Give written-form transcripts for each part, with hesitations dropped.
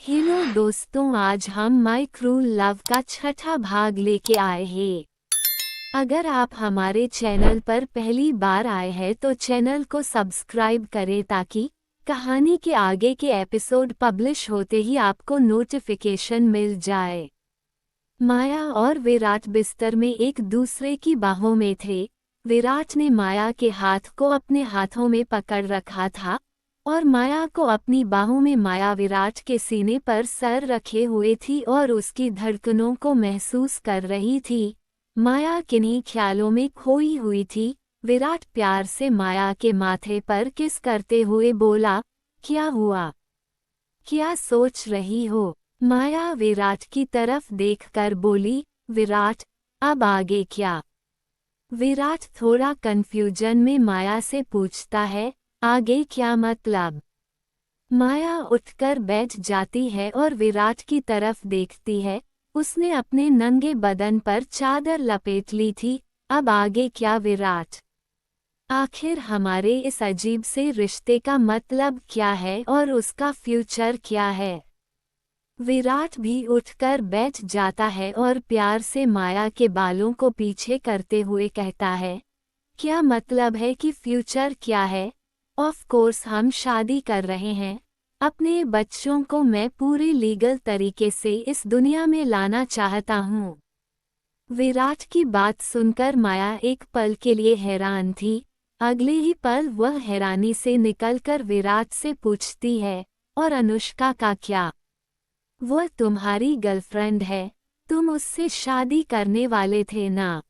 Hello दोस्तों, आज हम माय क्रूल लव का छठा भाग लेके आए हैं। अगर आप हमारे चैनल पर पहली बार आए हैं तो चैनल को सब्सक्राइब करें ताकि कहानी के आगे के एपिसोड पब्लिश होते ही आपको नोटिफिकेशन मिल जाए। माया और विराट बिस्तर में एक दूसरे की बाहों में थे। विराट ने माया के हाथ को अपने हाथों में पकड़ रखा था और माया को अपनी बाहों में। माया विराट के सीने पर सर रखे हुए थी और उसकी धड़कनों को महसूस कर रही थी। माया किन्हीं ख्यालों में खोई हुई थी। विराट प्यार से माया के माथे पर किस करते हुए बोला, क्या हुआ, क्या सोच रही हो? माया विराट की तरफ देखकर बोली, विराट, अब आगे क्या? विराट थोड़ा कंफ्यूजन में माया से पूछता है, आगे क्या मतलब? माया उठकर बैठ जाती है और विराट की तरफ देखती है। उसने अपने नंगे बदन पर चादर लपेट ली थी। अब आगे क्या विराट? आखिर हमारे इस अजीब से रिश्ते का मतलब क्या है और उसका फ्यूचर क्या है? विराट भी उठकर बैठ जाता है और प्यार से माया के बालों को पीछे करते हुए कहता है, क्या मतलब है कि फ्यूचर क्या है? ऑफ कोर्स हम शादी कर रहे हैं। अपने बच्चों को मैं पूरे लीगल तरीके से इस दुनिया में लाना चाहता हूँ। विराट की बात सुनकर माया एक पल के लिए हैरान थी। अगले ही पल वह हैरानी से निकलकर विराट से पूछती है, और अनुष्का का क्या? वह तुम्हारी गर्लफ्रेंड है, तुम उससे शादी करने वाले थे ना?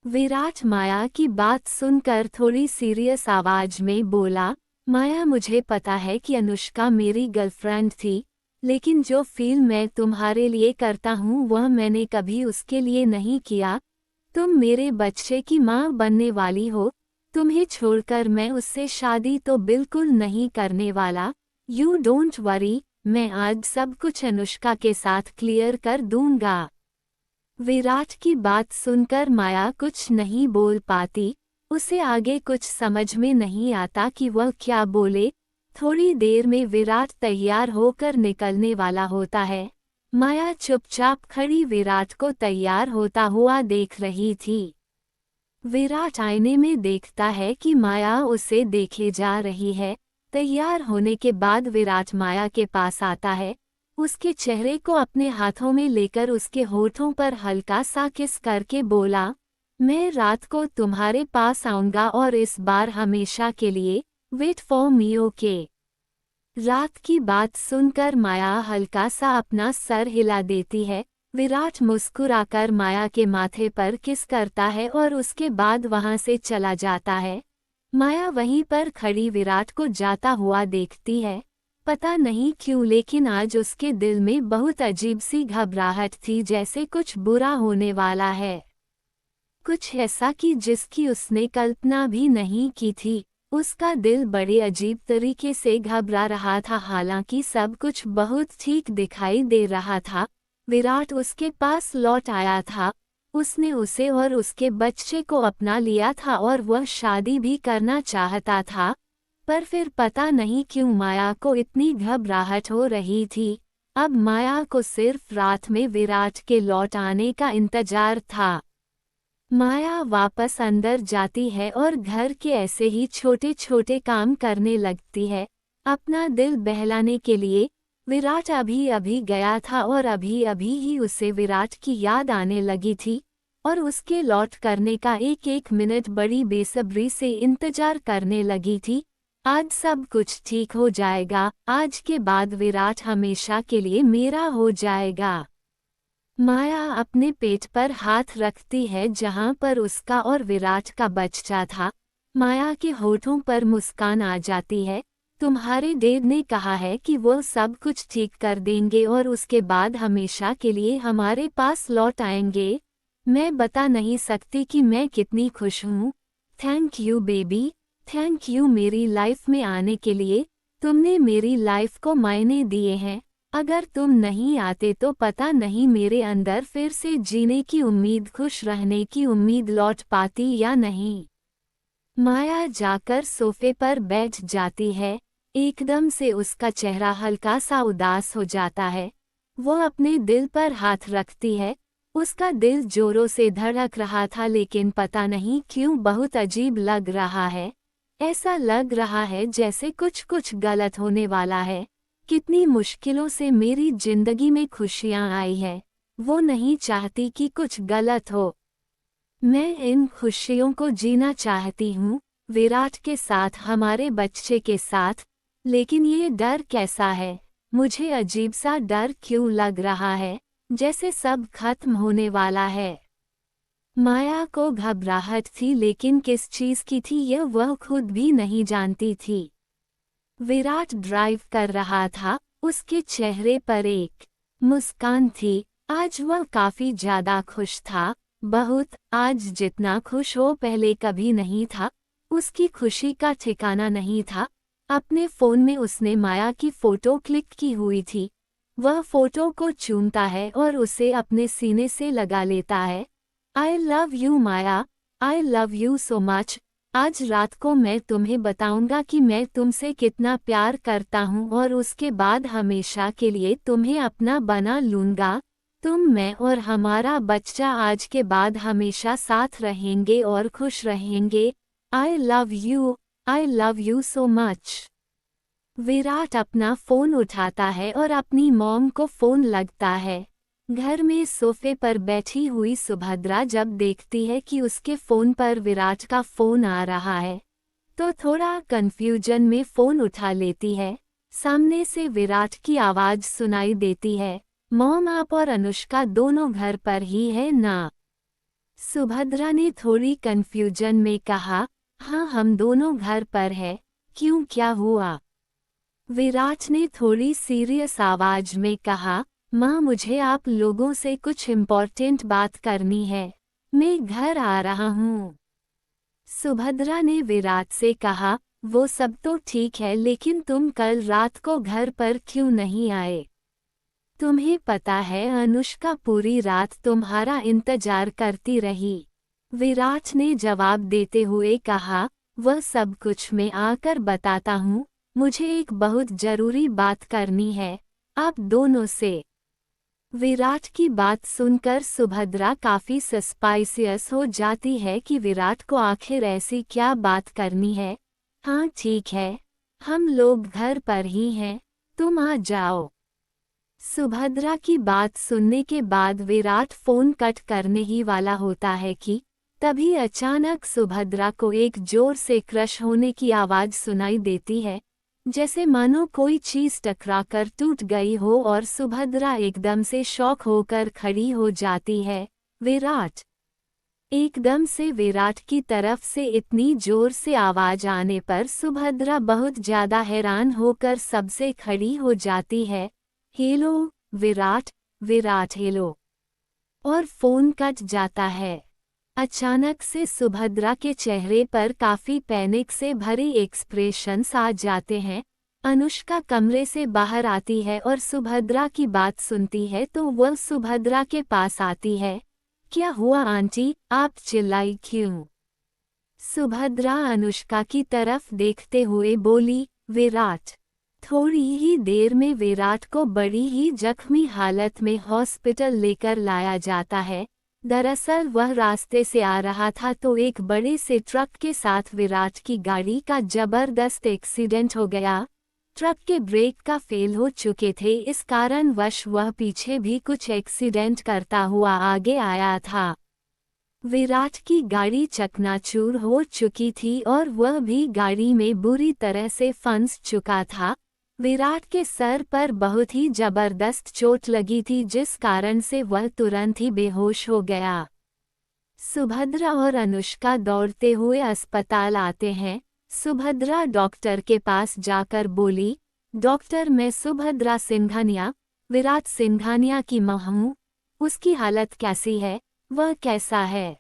विराट माया की बात सुनकर थोड़ी सीरियस आवाज में बोला, माया मुझे पता है कि अनुष्का मेरी गर्लफ्रेंड थी, लेकिन जो फील मैं तुम्हारे लिए करता हूँ वह मैंने कभी उसके लिए नहीं किया। तुम मेरे बच्चे की माँ बनने वाली हो, तुम्हें छोड़कर मैं उससे शादी तो बिल्कुल नहीं करने वाला। यू डोंट वरी, मैं आज सब कुछ अनुष्का के साथ क्लियर कर दूंगा। विराट की बात सुनकर माया कुछ नहीं बोल पाती। उसे आगे कुछ समझ में नहीं आता कि वह क्या बोले। थोड़ी देर में विराट तैयार होकर निकलने वाला होता है। माया चुपचाप खड़ी विराट को तैयार होता हुआ देख रही थी। विराट आईने में देखता है कि माया उसे देखे जा रही है। तैयार होने के बाद विराट माया के पास आता है। उसके चेहरे को अपने हाथों में लेकर उसके होठों पर हल्का सा किस करके बोला, मैं रात को तुम्हारे पास आऊंगा और इस बार हमेशा के लिए। Wait for me, okay? रात की बात सुनकर माया हल्का सा अपना सर हिला देती है। विराट मुस्कुराकर माया के माथे पर किस करता है और उसके बाद वहां से चला जाता है। माया वहीं पर खड़ी विराट को जाता हुआ देखती है। पता नहीं क्यों लेकिन आज उसके दिल में बहुत अजीब सी घबराहट थी, जैसे कुछ बुरा होने वाला है। कुछ ऐसा कि जिसकी उसने कल्पना भी नहीं की थी। उसका दिल बड़े अजीब तरीके से घबरा रहा था, हालांकि सब कुछ बहुत ठीक दिखाई दे रहा था। विराट उसके पास लौट आया था। उसने उसे और उसके बच्चे को अपना लिया था और वह शादी भी करना चाहता था। पर फिर पता नहीं क्यों माया को इतनी घबराहट हो रही थी। अब माया को सिर्फ रात में विराट के लौट आने का इंतजार था। माया वापस अंदर जाती है और घर के ऐसे ही छोटे छोटे काम करने लगती है, अपना दिल बहलाने के लिए। विराट अभी अभी गया था और अभी अभी ही उसे विराट की याद आने लगी थी और उसके लौट करने का एक एक मिनट बड़ी बेसब्री से इंतजार करने लगी थी। आज सब कुछ ठीक हो जाएगा, आज के बाद विराट हमेशा के लिए मेरा हो जाएगा। माया अपने पेट पर हाथ रखती है जहां पर उसका और विराट का बच्चा था। माया के होठों पर मुस्कान आ जाती है। तुम्हारे डैड ने कहा है कि वो सब कुछ ठीक कर देंगे और उसके बाद हमेशा के लिए हमारे पास लौट आएंगे। मैं बता नहीं सकती कि मैं कितनी खुश हूँ। Thank you baby, thank you मेरी लाइफ में आने के लिए। तुमने मेरी लाइफ को मायने दिए हैं। अगर तुम नहीं आते तो पता नहीं मेरे अंदर फिर से जीने की उम्मीद, खुश रहने की उम्मीद लौट पाती या नहीं। माया जाकर सोफे पर बैठ जाती है। एकदम से उसका चेहरा हल्का सा उदास हो जाता है। वो अपने दिल पर हाथ रखती है। उसका दिल जोरों से धड़क रहा था, लेकिन पता नहीं क्यों बहुत अजीब लग रहा है। ऐसा लग रहा है जैसे कुछ कुछ गलत होने वाला है। कितनी मुश्किलों से मेरी जिंदगी में खुशियां आई है। वो नहीं चाहती कि कुछ गलत हो। मैं इन खुशियों को जीना चाहती हूँ, विराट के साथ, हमारे बच्चे के साथ। लेकिन ये डर कैसा है? मुझे अजीब सा डर क्यों लग रहा है, जैसे सब खत्म होने वाला है। माया को घबराहट थी, लेकिन किस चीज की थी यह वह खुद भी नहीं जानती थी। विराट ड्राइव कर रहा था। उसके चेहरे पर एक मुस्कान थी। आज वह काफी ज्यादा खुश था। बहुत, आज जितना खुश हो पहले कभी नहीं था। उसकी खुशी का ठिकाना नहीं था। अपने फोन में उसने माया की फोटो क्लिक की हुई थी। वह फोटो को चूमता है और उसे अपने सीने से लगा लेता है। I love you Maya, I love you so much. आज रात को मैं तुम्हें बताऊंगा कि मैं तुमसे कितना प्यार करता हूँ, और उसके बाद हमेशा के लिए तुम्हें अपना बना लूंगा। तुम, मैं और हमारा बच्चा आज के बाद हमेशा साथ रहेंगे और खुश रहेंगे। I love you so much. Virat अपना फोन उठाता है और अपनी मॉम को फोन लगता है। घर में सोफे पर बैठी हुई सुभद्रा जब देखती है कि उसके फोन पर विराट का फोन आ रहा है, तो थोड़ा कंफ्यूजन में फोन उठा लेती है। सामने से विराट की आवाज सुनाई देती है, मॉम आप और अनुष्का दोनों घर पर ही है ना? सुभद्रा ने थोड़ी कंफ्यूजन में कहा, हाँ हम दोनों घर पर है। क्यों, क्या हुआ? विराट ने थोड़ी सीरियस आवाज में कहा, माँ मुझे आप लोगों से कुछ इम्पोर्टेंट बात करनी है। मैं घर आ रहा हूँ। सुभद्रा ने विराट से कहा, वो सब तो ठीक है, लेकिन तुम कल रात को घर पर क्यों नहीं आए? तुम्हें पता है अनुष्का पूरी रात तुम्हारा इंतजार करती रही। विराट ने जवाब देते हुए कहा, वह सब कुछ मैं आकर बताता हूँ। मुझे एक बहुत जरूरी बात करनी है आप दोनों से। विराट की बात सुनकर सुभद्रा काफी सस्पाइसियस हो जाती है कि विराट को आखिर ऐसी क्या बात करनी है। हाँ ठीक है, हम लोग घर पर ही हैं, तुम आ जाओ। सुभद्रा की बात सुनने के बाद विराट फोन कट करने ही वाला होता है कि तभी अचानक सुभद्रा को एक जोर से क्रश होने की आवाज सुनाई देती है, जैसे मानो कोई चीज टकराकर टूट गई हो, और सुभद्रा एकदम से शॉक होकर खड़ी हो जाती है। विराट! एकदम से विराट की तरफ से इतनी जोर से आवाज आने पर सुभद्रा बहुत ज्यादा हैरान होकर सबसे खड़ी हो जाती है। Hello Virat, Virat hello. और फोन कट जाता है। अचानक से सुभद्रा के चेहरे पर काफी पैनिक से भरे एक्सप्रेशंस आ जाते हैं। अनुष्का कमरे से बाहर आती है और सुभद्रा की बात सुनती है तो वह सुभद्रा के पास आती है। क्या हुआ आंटी, आप चिल्लाई क्यों? सुभद्रा अनुष्का की तरफ देखते हुए बोली, विराट। थोड़ी ही देर में विराट को बड़ी ही जख्मी हालत में हॉस्पिटल लेकर लाया जाता है। दरअसल वह रास्ते से आ रहा था तो एक बड़े से ट्रक के साथ विराट की गाड़ी का जबरदस्त एक्सीडेंट हो गया। ट्रक के ब्रेक का फेल हो चुके थे, इस कारणवश वह पीछे भी कुछ एक्सीडेंट करता हुआ आगे आया था। विराट की गाड़ी चकनाचूर हो चुकी थी और वह भी गाड़ी में बुरी तरह से फंस चुका था। विराट के सर पर बहुत ही जबरदस्त चोट लगी थी, जिस कारण से वह तुरंत ही बेहोश हो गया। सुभद्रा और अनुष्का दौड़ते हुए अस्पताल आते हैं। सुभद्रा डॉक्टर के पास जाकर बोली, डॉक्टर मैं सुभद्रा सिंघानिया, विराट सिंघानिया की मां हूं। उसकी हालत कैसी है, वह कैसा है?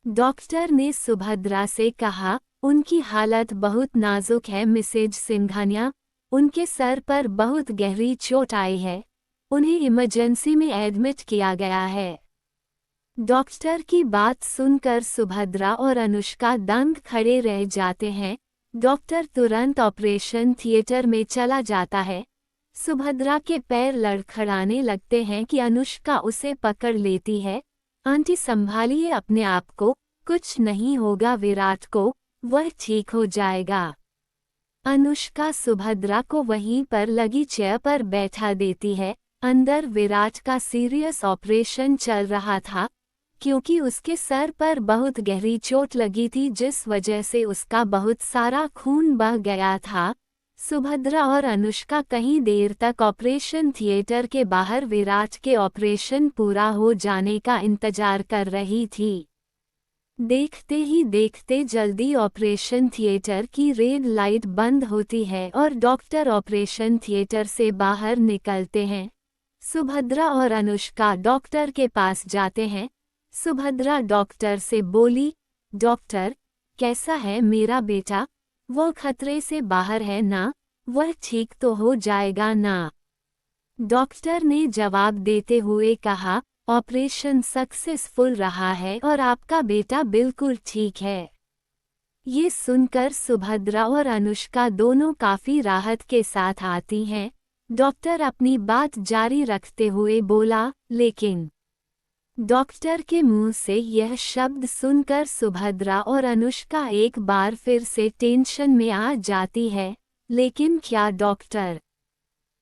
डॉक्टर ने सुभद्रा से कहा, उनकी हालत बहुत नाजुक है मिसेज सिंघानिया, उनके सर पर बहुत गहरी चोट आई है, उन्हें इमरजेंसी में एडमिट किया गया है। डॉक्टर की बात सुनकर सुभद्रा और अनुष्का दंग खड़े रह जाते हैं। डॉक्टर तुरंत ऑपरेशन थिएटर में चला जाता है। सुभद्रा के पैर लड़खड़ाने लगते हैं कि अनुष्का उसे पकड़ लेती है। आंटी संभालिए अपने आप को, कुछ नहीं होगा विराट को, वह ठीक हो जाएगा। अनुष्का सुभद्रा को वहीं पर लगी चेयर पर बैठा देती है। अंदर विराट का सीरियस ऑपरेशन चल रहा था, क्योंकि उसके सर पर बहुत गहरी चोट लगी थी जिस वजह से उसका बहुत सारा खून बह गया था। सुभद्रा और अनुष्का कहीं देर तक ऑपरेशन थिएटर के बाहर विराट के ऑपरेशन पूरा हो जाने का इंतजार कर रही थी। देखते ही देखते जल्दी ऑपरेशन थिएटर की रेड लाइट बंद होती है और डॉक्टर ऑपरेशन थिएटर से बाहर निकलते हैं। सुभद्रा और अनुष्का डॉक्टर के पास जाते हैं। सुभद्रा डॉक्टर से बोली, डॉक्टर, कैसा है मेरा बेटा? वो खतरे से बाहर है ना? वह ठीक तो हो जाएगा ना? डॉक्टर ने जवाब देते हुए कहा, ऑपरेशन सक्सेसफुल रहा है और आपका बेटा बिल्कुल ठीक है। ये सुनकर सुभद्रा और अनुष्का दोनों काफी राहत के साथ आती हैं। डॉक्टर अपनी बात जारी रखते हुए बोला, लेकिन डॉक्टर के मुंह से यह शब्द सुनकर सुभद्रा और अनुष्का एक बार फिर से टेंशन में आ जाती है। लेकिन क्या डॉक्टर?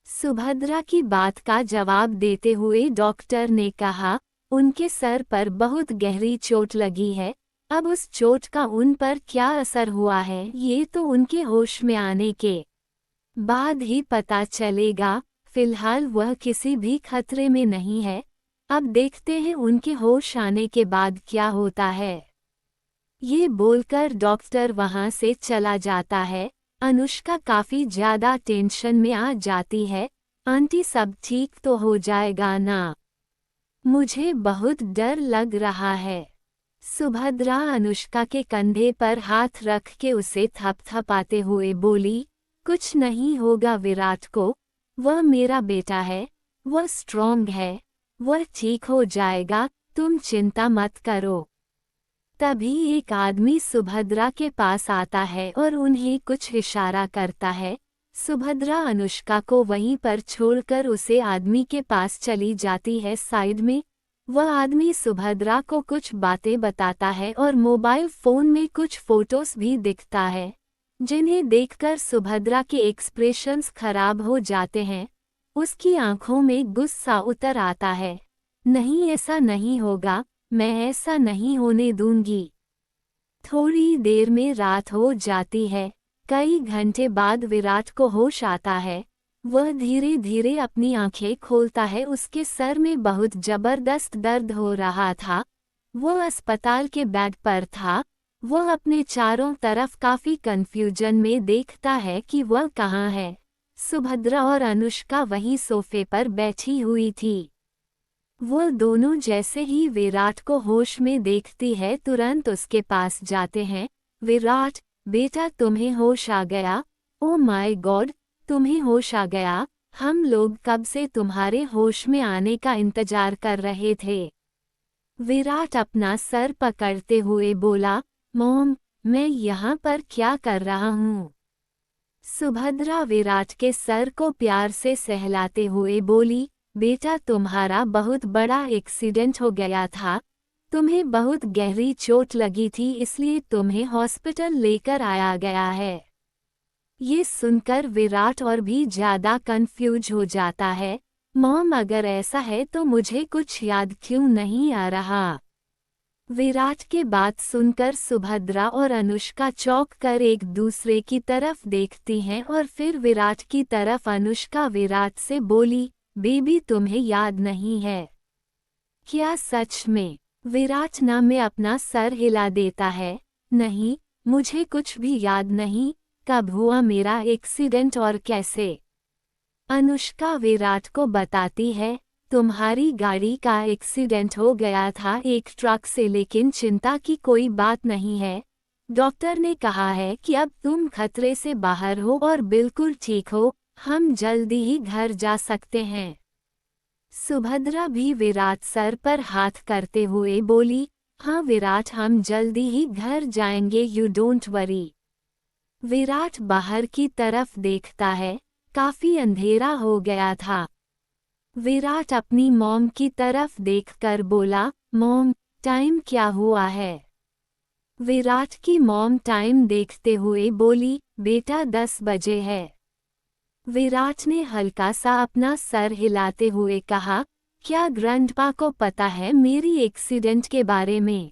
सुभद्रा की बात का जवाब देते हुए डॉक्टर ने कहा, उनके सर पर बहुत गहरी चोट लगी है। अब उस चोट का उन पर क्या असर हुआ है ये तो उनके होश में आने के बाद ही पता चलेगा। फिलहाल वह किसी भी खतरे में नहीं है। अब देखते हैं उनके होश आने के बाद क्या होता है। ये बोलकर डॉक्टर वहां से चला जाता है। अनुष्का काफी ज्यादा टेंशन में आ जाती है। आंटी सब ठीक तो हो जाएगा ना? मुझे बहुत डर लग रहा है। सुभद्रा अनुष्का के कंधे पर हाथ रख के उसे थपथपाते हुए बोली, कुछ नहीं होगा विराट को, वह मेरा बेटा है, वह स्ट्रॉन्ग है, वह ठीक हो जाएगा, तुम चिंता मत करो। तभी एक आदमी सुभद्रा के पास आता है और उन्हें कुछ इशारा करता है। सुभद्रा अनुष्का को वहीं पर छोड़कर उसे आदमी के पास चली जाती है। साइड में वह आदमी सुभद्रा को कुछ बातें बताता है और मोबाइल फोन में कुछ फोटोज भी दिखता है, जिन्हें देखकर सुभद्रा के एक्सप्रेशंस खराब हो जाते हैं। उसकी आंखों में गुस्सा उतर आता है। नहीं, ऐसा नहीं होगा, मैं ऐसा नहीं होने दूंगी। थोड़ी देर में रात हो जाती है। कई घंटे बाद विराट को होश आता है। वह धीरे धीरे अपनी आंखें खोलता है। उसके सर में बहुत जबरदस्त दर्द हो रहा था। वह अस्पताल के बेड पर था। वह अपने चारों तरफ काफी कंफ्यूजन में देखता है कि वह कहाँ है। सुभद्रा और अनुष्का वहीं सोफे पर बैठी हुई थी। वो दोनों जैसे ही विराट को होश में देखती है तुरंत उसके पास जाते हैं। विराट, बेटा तुम्हें होश आ गया? ओ माय गॉड, तुम्हें होश आ गया? हम लोग कब से तुम्हारे होश में आने का इंतजार कर रहे थे। विराट अपना सर पकड़ते हुए बोला, मॉम, मैं यहाँ पर क्या कर रहा हूँ? सुभद्रा विराट के सर को प्यार से सहलाते हुए बोली, बेटा तुम्हारा बहुत बड़ा एक्सीडेंट हो गया था, तुम्हें बहुत गहरी चोट लगी थी, इसलिए तुम्हें हॉस्पिटल लेकर आया गया है। ये सुनकर विराट और भी ज्यादा कंफ्यूज हो जाता है। मॉम, अगर ऐसा है तो मुझे कुछ याद क्यों नहीं आ रहा? विराट के बात सुनकर सुभद्रा और अनुष्का चौंक कर एक दूसरे की तरफ देखती हैं और फिर विराट की तरफ अनुष्का विराट से बोली, बेबी तुम्हें याद नहीं है क्या सच में? विराट ना में अपना सर हिला देता है। नहीं, मुझे कुछ भी याद नहीं। कब हुआ मेरा एक्सीडेंट और कैसे? अनुष्का विराट को बताती है, तुम्हारी गाड़ी का एक्सीडेंट हो गया था एक ट्रक से, लेकिन चिंता की कोई बात नहीं है। डॉक्टर ने कहा है कि अब तुम खतरे से बाहर हो और बिल्कुल ठीक हो, हम जल्दी ही घर जा सकते हैं। सुभद्रा भी विराट सर पर हाथ करते हुए बोली, हाँ विराट, हम जल्दी ही घर जाएंगे, यू डोंट वरी। विराट बाहर की तरफ देखता है, काफी अंधेरा हो गया था। विराट अपनी मॉम की तरफ देखकर बोला, मॉम, टाइम क्या हुआ है? विराट की मॉम टाइम देखते हुए बोली, बेटा 10 बजे है। विराट ने हल्का सा अपना सर हिलाते हुए कहा, क्या ग्रैंडपा को पता है मेरी एक्सीडेंट के बारे में?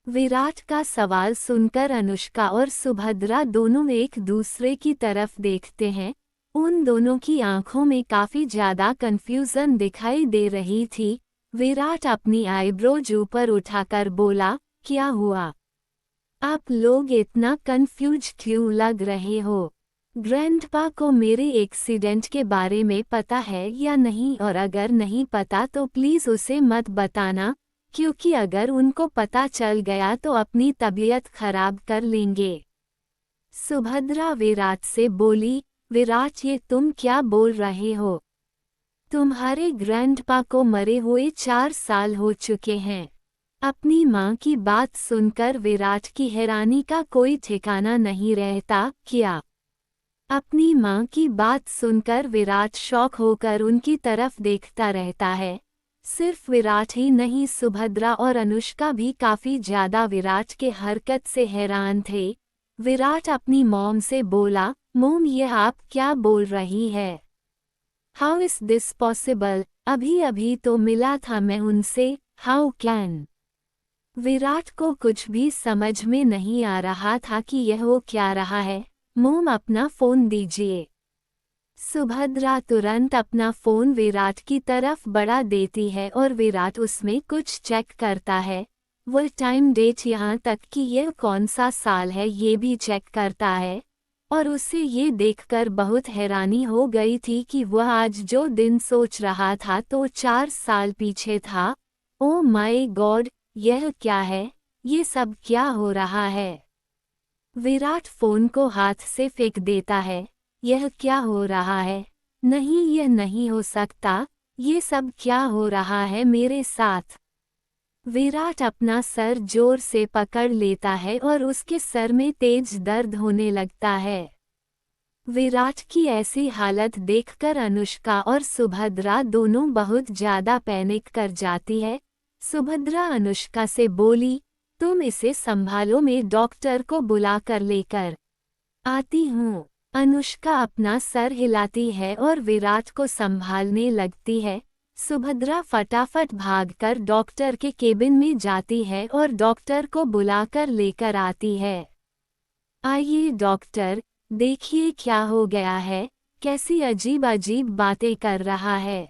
विराट का सवाल सुनकर अनुष्का और सुभद्रा दोनों एक दूसरे की तरफ देखते हैं। उन दोनों की आंखों में काफी ज्यादा कंफ्यूजन दिखाई दे रही थी। विराट अपनी आईब्रोज ऊपर उठाकर बोला, क्या हुआ? आप लोग इतना कंफ्यूज क्यों लग रहे हो? ग्रैंडपा को मेरे एक्सीडेंट के बारे में पता है या नहीं, और अगर नहीं पता तो प्लीज उसे मत बताना, क्योंकि अगर उनको पता चल गया तो अपनी तबीयत खराब कर लेंगे। सुभद्रा विराट से बोली, विराट ये तुम क्या बोल रहे हो? तुम्हारे ग्रैंडपा को मरे हुए 4 साल हो चुके हैं। अपनी माँ की बात सुनकर विराट की हैरानी का कोई ठिकाना नहीं रहता। क्या? अपनी माँ की बात सुनकर विराट शॉक होकर उनकी तरफ देखता रहता है। सिर्फ विराट ही नहीं, सुभद्रा और अनुष्का भी काफी ज्यादा विराट के हरकत से हैरान थे। विराट अपनी मॉम से बोला, मॉम ये आप क्या बोल रही है? How is this possible? अभी अभी तो मिला था मैं उनसे, हाउ कैन? विराट को कुछ भी समझ में नहीं आ रहा था कि यह हो क्या रहा है। मॉम अपना फोन दीजिए। सुभद्रा तुरंत अपना फोन विराट की तरफ बढ़ा देती है और विराट उसमें कुछ चेक करता है। वह टाइम डेट यहाँ तक कि यह कौन सा साल है ये भी चेक करता है, और उसे ये देखकर बहुत हैरानी हो गई थी कि वह आज जो दिन सोच रहा था तो 4 साल पीछे था। ओ माय गॉड, यह क्या है? ये सब क्या हो रहा है? विराट फोन को हाथ से फेंक देता है। यह क्या हो रहा है? नहीं, यह नहीं हो सकता। ये सब क्या हो रहा है मेरे साथ? विराट अपना सर जोर से पकड़ लेता है और उसके सर में तेज दर्द होने लगता है। विराट की ऐसी हालत देखकर अनुष्का और सुभद्रा दोनों बहुत ज्यादा पैनिक कर जाती है। सुभद्रा अनुष्का से बोली, तुम इसे संभालो, मैं डॉक्टर को बुला कर लेकर आती हूँ। अनुष्का अपना सर हिलाती है और विराट को संभालने लगती है। सुभद्रा फटाफट भागकर डॉक्टर के केबिन में जाती है और डॉक्टर को बुलाकर लेकर आती है। आइए डॉक्टर, देखिए क्या हो गया है, कैसी अजीब अजीब बातें कर रहा है।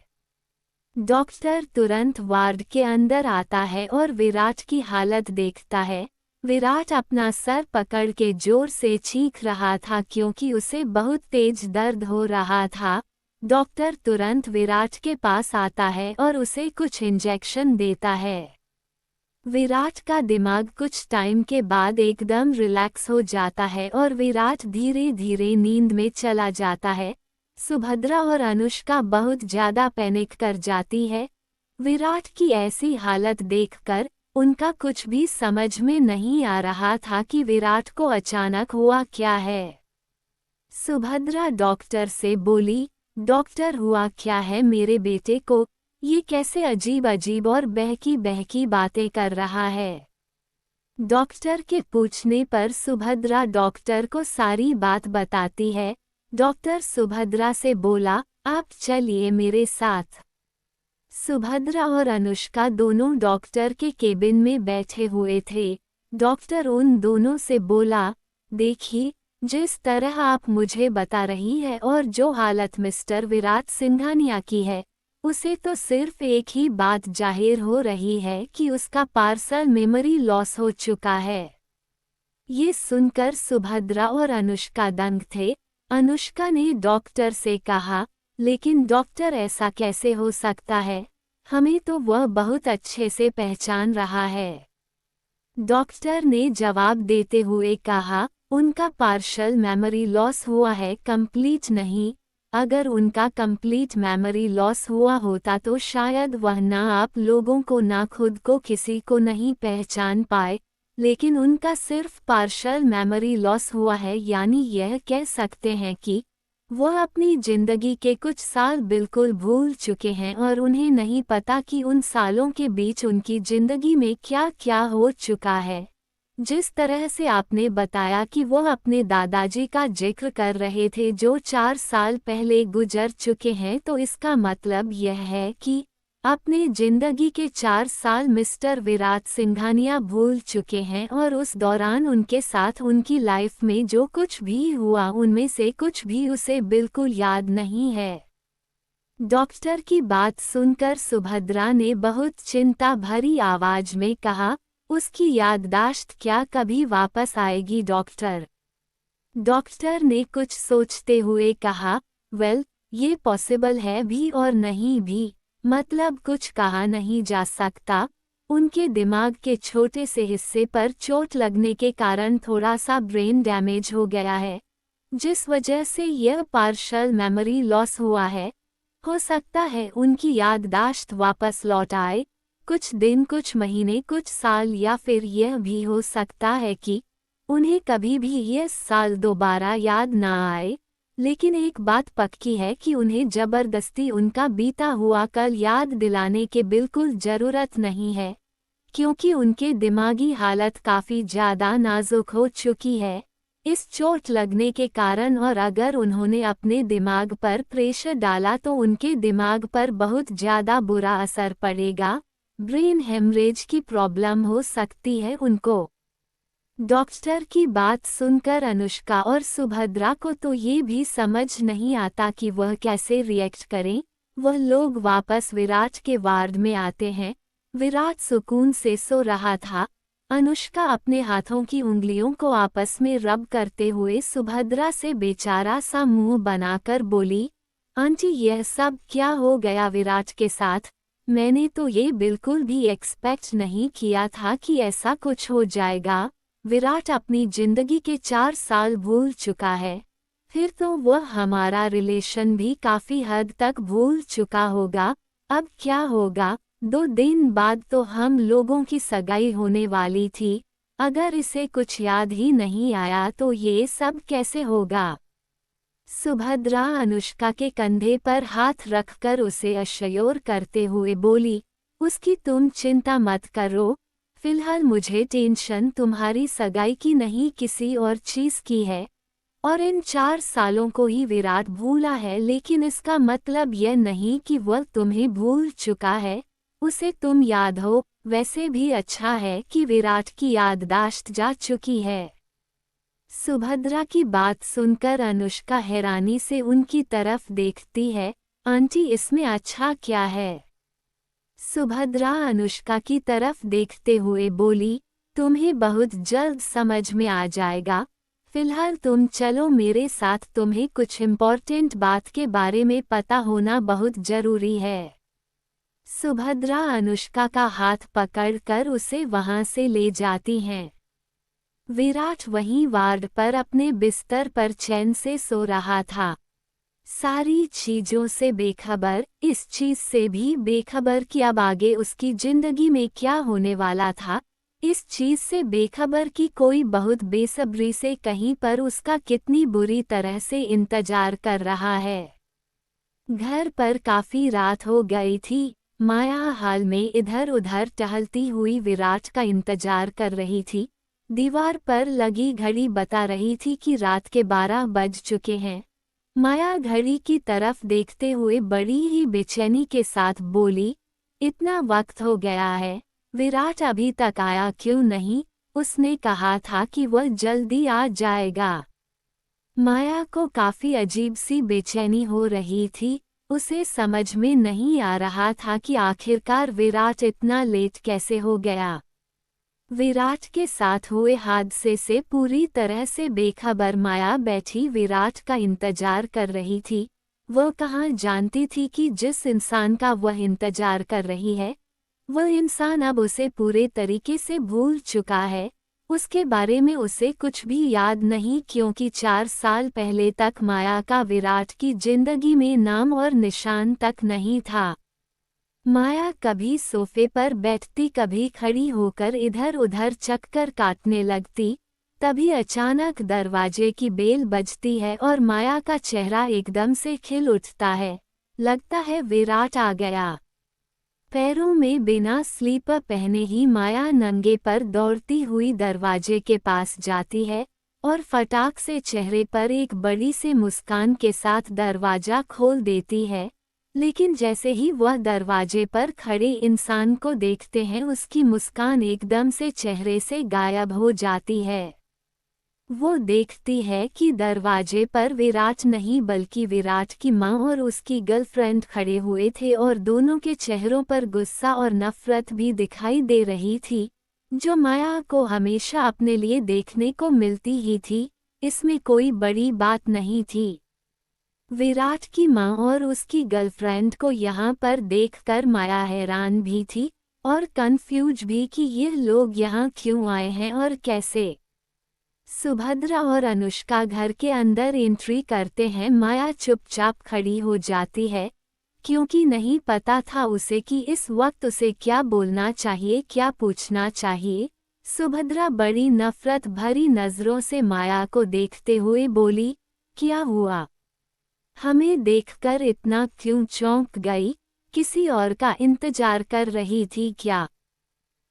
डॉक्टर तुरंत वार्ड के अंदर आता है और विराट की हालत देखता है। विराट अपना सर पकड़ के जोर से चीख रहा था क्योंकि उसे बहुत तेज दर्द हो रहा था। डॉक्टर तुरंत विराट के पास आता है और उसे कुछ इंजेक्शन देता है। विराट का दिमाग कुछ टाइम के बाद एकदम रिलैक्स हो जाता है और विराट धीरे धीरे नींद में चला जाता है। सुभद्रा और अनुष्का बहुत ज्यादा पैनिक कर जाती है। विराट की ऐसी हालत देखकर उनका कुछ भी समझ में नहीं आ रहा था कि विराट को अचानक हुआ क्या है। सुभद्रा डॉक्टर से बोली, डॉक्टर हुआ क्या है मेरे बेटे को? ये कैसे अजीब अजीब और बहकी बहकी बातें कर रहा है? डॉक्टर के पूछने पर सुभद्रा डॉक्टर को सारी बात बताती है। डॉक्टर सुभद्रा से बोला, आप चलिए मेरे साथ। सुभद्रा और अनुष्का दोनों डॉक्टर के केबिन में बैठे हुए थे। डॉक्टर उन दोनों से बोला, देखिए, जिस तरह आप मुझे बता रही है और जो हालत मिस्टर विराट सिंघानिया की है, उसे तो सिर्फ एक ही बात जाहिर हो रही है कि उसका पार्सल मेमोरी लॉस हो चुका है। ये सुनकर सुभद्रा और अनुष्का दंग थे। अनुष्का ने डॉक्टर से कहा, लेकिन डॉक्टर ऐसा कैसे हो सकता है? हमें तो वह बहुत अच्छे से पहचान रहा है। डॉक्टर ने जवाब देते हुए कहा, उनका पार्शियल मेमोरी लॉस हुआ है, कंप्लीट नहीं। अगर उनका कंप्लीट मेमोरी लॉस हुआ होता तो शायद वह ना आप लोगों को ना खुद को किसी को नहीं पहचान पाए। लेकिन उनका सिर्फ पार्शल मेमोरी लॉस हुआ है, यानी यह कह सकते हैं कि वह अपनी जिंदगी के कुछ साल बिल्कुल भूल चुके हैं और उन्हें नहीं पता कि उन सालों के बीच उनकी जिंदगी में क्या क्या हो चुका है। जिस तरह से आपने बताया कि वह अपने दादाजी का जिक्र कर रहे थे जो 4 साल पहले गुजर चुके हैं, तो इसका मतलब यह है कि अपने जिंदगी के 4 साल मिस्टर विराट सिंघानिया भूल चुके हैं और उस दौरान उनके साथ उनकी लाइफ में जो कुछ भी हुआ उनमें से कुछ भी उसे बिल्कुल याद नहीं है। डॉक्टर की बात सुनकर सुभद्रा ने बहुत चिंता भरी आवाज में कहा, उसकी याददाश्त क्या कभी वापस आएगी डॉक्टर? डॉक्टर ने कुछ सोचते हुए कहा, वेल, ये पॉसिबल है भी और नहीं भी, मतलब कुछ कहा नहीं जा सकता। उनके दिमाग के छोटे से हिस्से पर चोट लगने के कारण थोड़ा सा ब्रेन डैमेज हो गया है, जिस वजह से यह पार्शल मेमोरी लॉस हुआ है। हो सकता है उनकी याददाश्त वापस लौट आए, कुछ दिन, कुछ महीने, कुछ साल, या फिर यह भी हो सकता है कि उन्हें कभी भी यह साल दोबारा याद ना आए। लेकिन एक बात पक्की है कि उन्हें जबरदस्ती उनका बीता हुआ कल याद दिलाने की बिल्कुल जरूरत नहीं है, क्योंकि उनके दिमागी हालत काफ़ी ज़्यादा नाजुक हो चुकी है इस चोट लगने के कारण, और अगर उन्होंने अपने दिमाग पर प्रेशर डाला तो उनके दिमाग पर बहुत ज़्यादा बुरा असर पड़ेगा, ब्रेन हेमरेज की प्रॉब्लम हो सकती है उनको। डॉक्टर की बात सुनकर अनुष्का और सुभद्रा को तो ये भी समझ नहीं आता कि वह कैसे रिएक्ट करें। वह लोग वापस विराट के वार्ड में आते हैं। विराट सुकून से सो रहा था। अनुष्का अपने हाथों की उंगलियों को आपस में रब करते हुए सुभद्रा से बेचारा सा मुंह बनाकर बोली, आंटी यह सब क्या हो गया विराट के साथ? मैंने तो ये बिल्कुल भी एक्सपेक्ट नहीं किया था कि ऐसा कुछ हो जाएगा। विराट अपनी जिंदगी के 4 साल भूल चुका है, फिर तो वह हमारा रिलेशन भी काफी हद तक भूल चुका होगा। अब क्या होगा? 2 दिन बाद तो हम लोगों की सगाई होने वाली थी। अगर इसे कुछ याद ही नहीं आया तो ये सब कैसे होगा? सुभद्रा अनुष्का के कंधे पर हाथ रखकर उसे अश्योर करते हुए बोली, उसकी तुम चिंता मत करो। फिलहाल मुझे टेंशन तुम्हारी सगाई की नहीं, किसी और चीज की है। और इन 4 सालों को ही विराट भूला है, लेकिन इसका मतलब यह नहीं कि वह तुम्हें भूल चुका है। उसे तुम याद हो। वैसे भी अच्छा है कि विराट की याददाश्त जा चुकी है। सुभद्रा की बात सुनकर अनुष्का हैरानी से उनकी तरफ देखती है। आंटी इसमें अच्छा क्या है? सुभद्रा अनुष्का की तरफ देखते हुए बोली, तुम्हें बहुत जल्द समझ में आ जाएगा। फिलहाल तुम चलो मेरे साथ, तुम्हें कुछ इम्पोर्टेंट बात के बारे में पता होना बहुत जरूरी है। सुभद्रा अनुष्का का हाथ पकड़कर उसे वहां से ले जाती हैं। विराट वहीं वार्ड पर अपने बिस्तर पर चैन से सो रहा था, सारी चीजों से बेखबर, इस चीज से भी बेखबर कि अब आगे उसकी जिंदगी में क्या होने वाला था। इस चीज से बेखबर कि कोई बहुत बेसब्री से कहीं पर उसका कितनी बुरी तरह से इंतजार कर रहा है। घर पर काफी रात हो गई थी। माया हाल में इधर उधर टहलती हुई विराट का इंतजार कर रही थी। दीवार पर लगी घड़ी बता रही थी कि रात के 12 बज चुके हैं। माया घड़ी की तरफ देखते हुए बड़ी ही बेचैनी के साथ बोली, इतना वक्त हो गया है, विराट अभी तक आया क्यों नहीं? उसने कहा था कि वह जल्दी आ जाएगा। माया को काफी अजीब सी बेचैनी हो रही थी। उसे समझ में नहीं आ रहा था कि आखिरकार विराट इतना लेट कैसे हो गया। विराट के साथ हुए हादसे से पूरी तरह से बेखबर माया बैठी विराट का इंतजार कर रही थी। वह कहाँ जानती थी कि जिस इंसान का वह इंतजार कर रही है, वह इंसान अब उसे पूरे तरीके से भूल चुका है। उसके बारे में उसे कुछ भी याद नहीं, क्योंकि 4 साल पहले तक माया का विराट की जिंदगी में नाम और निशान तक नहीं था। माया कभी सोफे पर बैठती, कभी खड़ी होकर इधर उधर चक्कर काटने लगती। तभी अचानक दरवाजे की बेल बजती है और माया का चेहरा एकदम से खिल उठता है। लगता है विराट आ गया। पैरों में बिना स्लीपर पहने ही माया नंगे पर दौड़ती हुई दरवाजे के पास जाती है और फटाक से चेहरे पर एक बड़ी सी मुस्कान के साथ दरवाजा खोल देती है। लेकिन जैसे ही वह दरवाजे पर खड़े इंसान को देखते हैं, उसकी मुस्कान एकदम से चेहरे से गायब हो जाती है। वो देखती है कि दरवाजे पर विराट नहीं बल्कि विराट की माँ और उसकी गर्लफ्रेंड खड़े हुए थे और दोनों के चेहरों पर गुस्सा और नफरत भी दिखाई दे रही थी, जो माया को हमेशा अपने लिए देखने को मिलती ही थी। इसमें कोई बड़ी बात नहीं थी। विराट की माँ और उसकी गर्लफ्रेंड को यहाँ पर देखकर माया हैरान भी थी और कंफ्यूज भी कि ये लोग यहाँ क्यों आए हैं और कैसे। सुभद्रा और अनुष्का घर के अंदर एंट्री करते हैं। माया चुपचाप खड़ी हो जाती है, क्योंकि नहीं पता था उसे कि इस वक्त उसे क्या बोलना चाहिए, क्या पूछना चाहिए। सुभद्रा बड़ी नफरत भरी नजरों से माया को देखते हुए बोली, क्या हुआ? हमें देखकर इतना क्यों चौंक गई? किसी और का इंतजार कर रही थी क्या?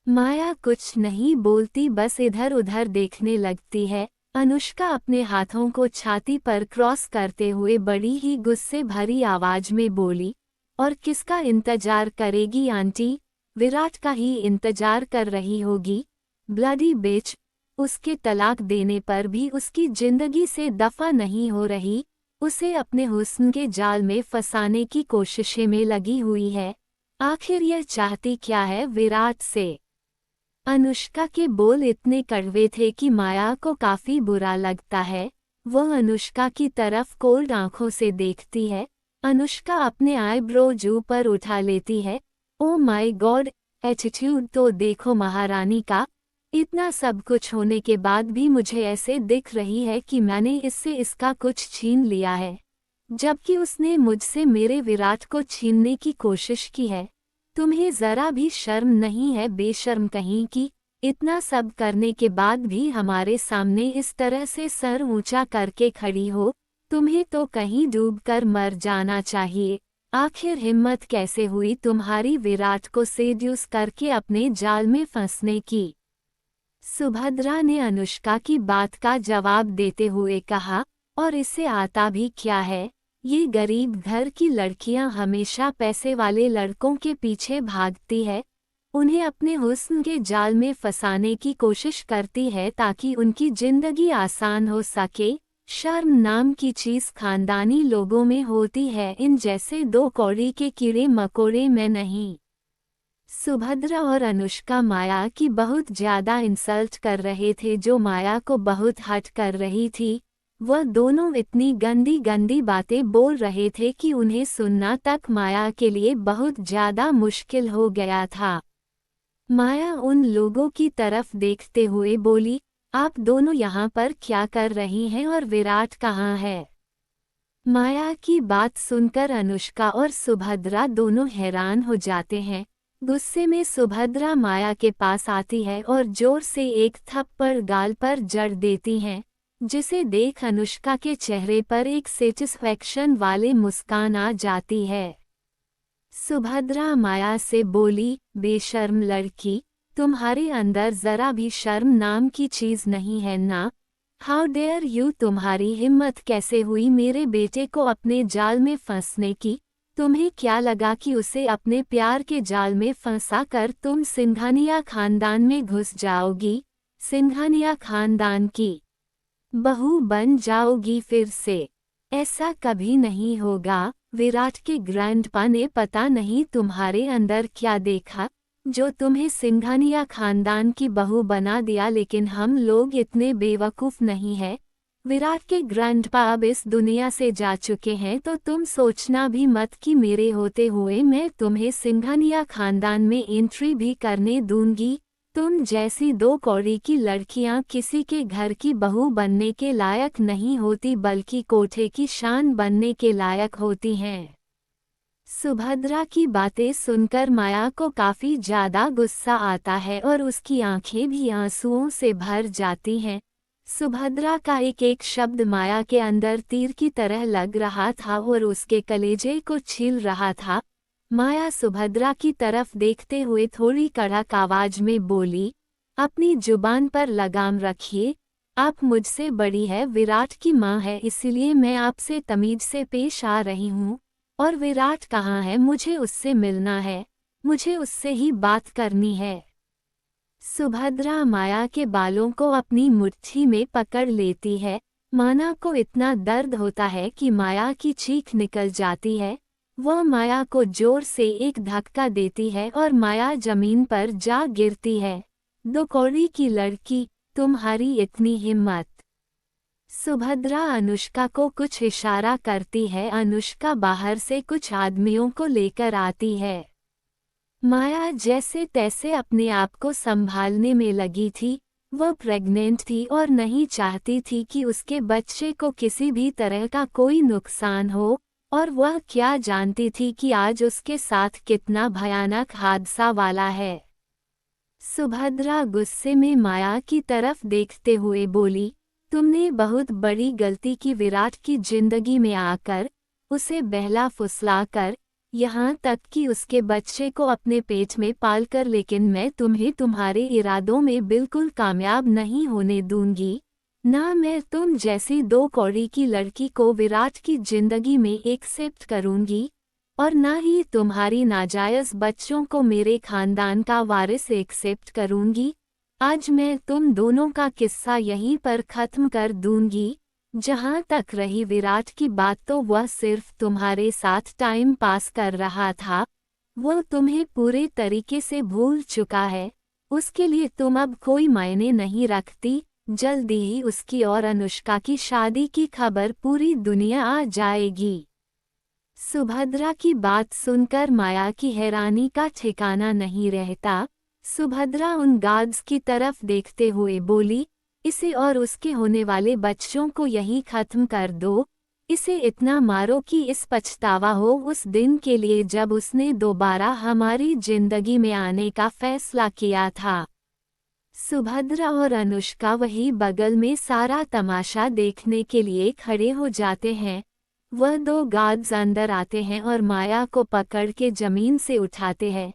माया कुछ नहीं बोलती, बस इधर उधर देखने लगती है। अनुष्का अपने हाथों को छाती पर क्रॉस करते हुए बड़ी ही गुस्से भरी आवाज में बोली, और किसका इंतजार करेगी आंटी? विराट का ही इंतजार कर रही होगी। ब्लडी बिच। उसके तलाक देने पर भी उसकी जिंदगी से दफा नहीं हो रही, उसे अपने हुस्न के जाल में फंसाने की कोशिशें में लगी हुई है। आखिर यह चाहती क्या है विराट से? अनुष्का के बोल इतने कड़वे थे कि माया को काफी बुरा लगता है। वह अनुष्का की तरफ कोल्ड आंखों से देखती है। अनुष्का अपने आईब्रोज ऊपर उठा लेती है। ओ माय गॉड, एटीट्यूड तो देखो महारानी का। इतना सब कुछ होने के बाद भी मुझे ऐसे दिख रही है कि मैंने इससे इसका कुछ छीन लिया है, जबकि उसने मुझसे मेरे विराट को छीनने की कोशिश की है। तुम्हें जरा भी शर्म नहीं है, बेशर्म कहीं की? इतना सब करने के बाद भी हमारे सामने इस तरह से सर ऊंचा करके खड़ी हो। तुम्हें तो कहीं डूबकर मर जाना चाहिए। आखिर हिम्मत कैसे हुई तुम्हारी विराट को सेड्यूस करके अपने जाल में फंसने की? सुभद्रा ने अनुष्का की बात का जवाब देते हुए कहा, और इसे आता भी क्या है? ये गरीब घर की लड़कियां हमेशा पैसे वाले लड़कों के पीछे भागती है, उन्हें अपने हुस्न के जाल में फंसाने की कोशिश करती है ताकि उनकी जिंदगी आसान हो सके। शर्म नाम की चीज खानदानी लोगों में होती है, इन जैसे दो कौड़ी के कीड़े मकोड़े में नहीं। सुभद्रा और अनुष्का माया की बहुत ज्यादा इंसल्ट कर रहे थे, जो माया को बहुत हर्ट कर रही थी। वह दोनों इतनी गंदी गंदी बातें बोल रहे थे कि उन्हें सुनना तक माया के लिए बहुत ज्यादा मुश्किल हो गया था। माया उन लोगों की तरफ देखते हुए बोली, आप दोनों यहाँ पर क्या कर रही हैं और विराट कहाँ है? माया की बात सुनकर अनुष्का और सुभद्रा दोनों हैरान हो जाते हैं। गुस्से में सुभद्रा माया के पास आती है और जोर से एक थप्पड़ गाल पर जड़ देती हैं, जिसे देख अनुष्का के चेहरे पर एक सेटिस्फैक्शन वाले मुस्कान आ जाती है। सुभद्रा माया से बोली, बेशर्म लड़की, तुम्हारे अंदर जरा भी शर्म नाम की चीज नहीं है ना? हाउ डेयर यू, तुम्हारी हिम्मत कैसे हुई मेरे बेटे को अपने जाल में फंसने की? तुम्हें क्या लगा कि उसे अपने प्यार के जाल में फंसा कर तुम सिंघानिया खानदान में घुस जाओगी, सिंघानिया खानदान की बहू बन जाओगी फिर से? ऐसा कभी नहीं होगा। विराट के ग्रैंडपा ने पता नहीं तुम्हारे अंदर क्या देखा, जो तुम्हें सिंघानिया खानदान की बहू बना दिया, लेकिन हम लोग इतने बेवकूफ नहीं हैं। विराट के ग्रैंडपा अब इस दुनिया से जा चुके हैं, तो तुम सोचना भी मत कि मेरे होते हुए मैं तुम्हें सिंघानिया खानदान में एंट्री भी करने दूंगी। तुम जैसी दो कौड़ी की लड़कियां किसी के घर की बहू बनने के लायक नहीं होती, बल्कि कोठे की शान बनने के लायक होती हैं। सुभद्रा की बातें सुनकर माया को काफी ज्यादा गुस्सा आता है और उसकी आंखें भी आंसुओं से भर जाती हैं। सुभद्रा का एक एक शब्द माया के अंदर तीर की तरह लग रहा था और उसके कलेजे को छील रहा था। माया सुभद्रा की तरफ देखते हुए थोड़ी कड़क आवाज में बोली, अपनी जुबान पर लगाम रखिए। आप मुझसे बड़ी है, विराट की माँ है, इसलिए मैं आपसे तमीज से पेश आ रही हूँ। और विराट कहाँ है? मुझे उससे मिलना है, मुझे उससे ही बात करनी है। सुभद्रा माया के बालों को अपनी मुट्ठी में पकड़ लेती है। माना को इतना दर्द होता है कि माया की चीख निकल जाती है। वह माया को जोर से एक धक्का देती है और माया जमीन पर जा गिरती है। दो कौड़ी की लड़की, तुम्हारी इतनी हिम्मत! सुभद्रा अनुष्का को कुछ इशारा करती है। अनुष्का बाहर से कुछ आदमियों को लेकर आती है। माया जैसे तैसे अपने आप को संभालने में लगी थी। वह प्रेग्नेंट थी और नहीं चाहती थी कि उसके बच्चे को किसी भी तरह का कोई नुकसान हो, और वह क्या जानती थी कि आज उसके साथ कितना भयानक हादसा वाला है। सुभद्रा गुस्से में माया की तरफ देखते हुए बोली, तुमने बहुत बड़ी गलती की विराट की जिंदगी में आकर, उसे बहला फुसलाकर, यहाँ तक कि उसके बच्चे को अपने पेट में पालकर, लेकिन मैं तुम्हें तुम्हारे इरादों में बिल्कुल कामयाब नहीं होने दूंगी। ना मैं तुम जैसी दो कौड़ी की लड़की को विराट की जिंदगी में एक्सेप्ट करूंगी, और ना ही तुम्हारी नाजायज बच्चों को मेरे खानदान का वारिस एक्सेप्ट करूंगी। आज मैं तुम दोनों का किस्सा यहीं पर खत्म कर दूंगी। जहां तक रही विराट की बात, तो वह सिर्फ तुम्हारे साथ टाइम पास कर रहा था। वह तुम्हें पूरे तरीके से भूल चुका है। उसके लिए तुम अब कोई मायने नहीं रखती। जल्दी ही उसकी और अनुष्का की शादी की खबर पूरी दुनिया आ जाएगी। सुभद्रा की बात सुनकर माया की हैरानी का ठिकाना नहीं रहता। सुभद्रा उन गार्ड्स की तरफ देखते हुए बोली, इसे और उसके होने वाले बच्चों को यहीं खत्म कर दो। इसे इतना मारो कि इस पछतावा हो उस दिन के लिए जब उसने दोबारा हमारी जिंदगी में आने का फैसला किया था। सुभद्रा और अनुष्का वही बगल में सारा तमाशा देखने के लिए खड़े हो जाते हैं। वह दो गार्ड्स अंदर आते हैं और माया को पकड़ के जमीन से उठाते हैं।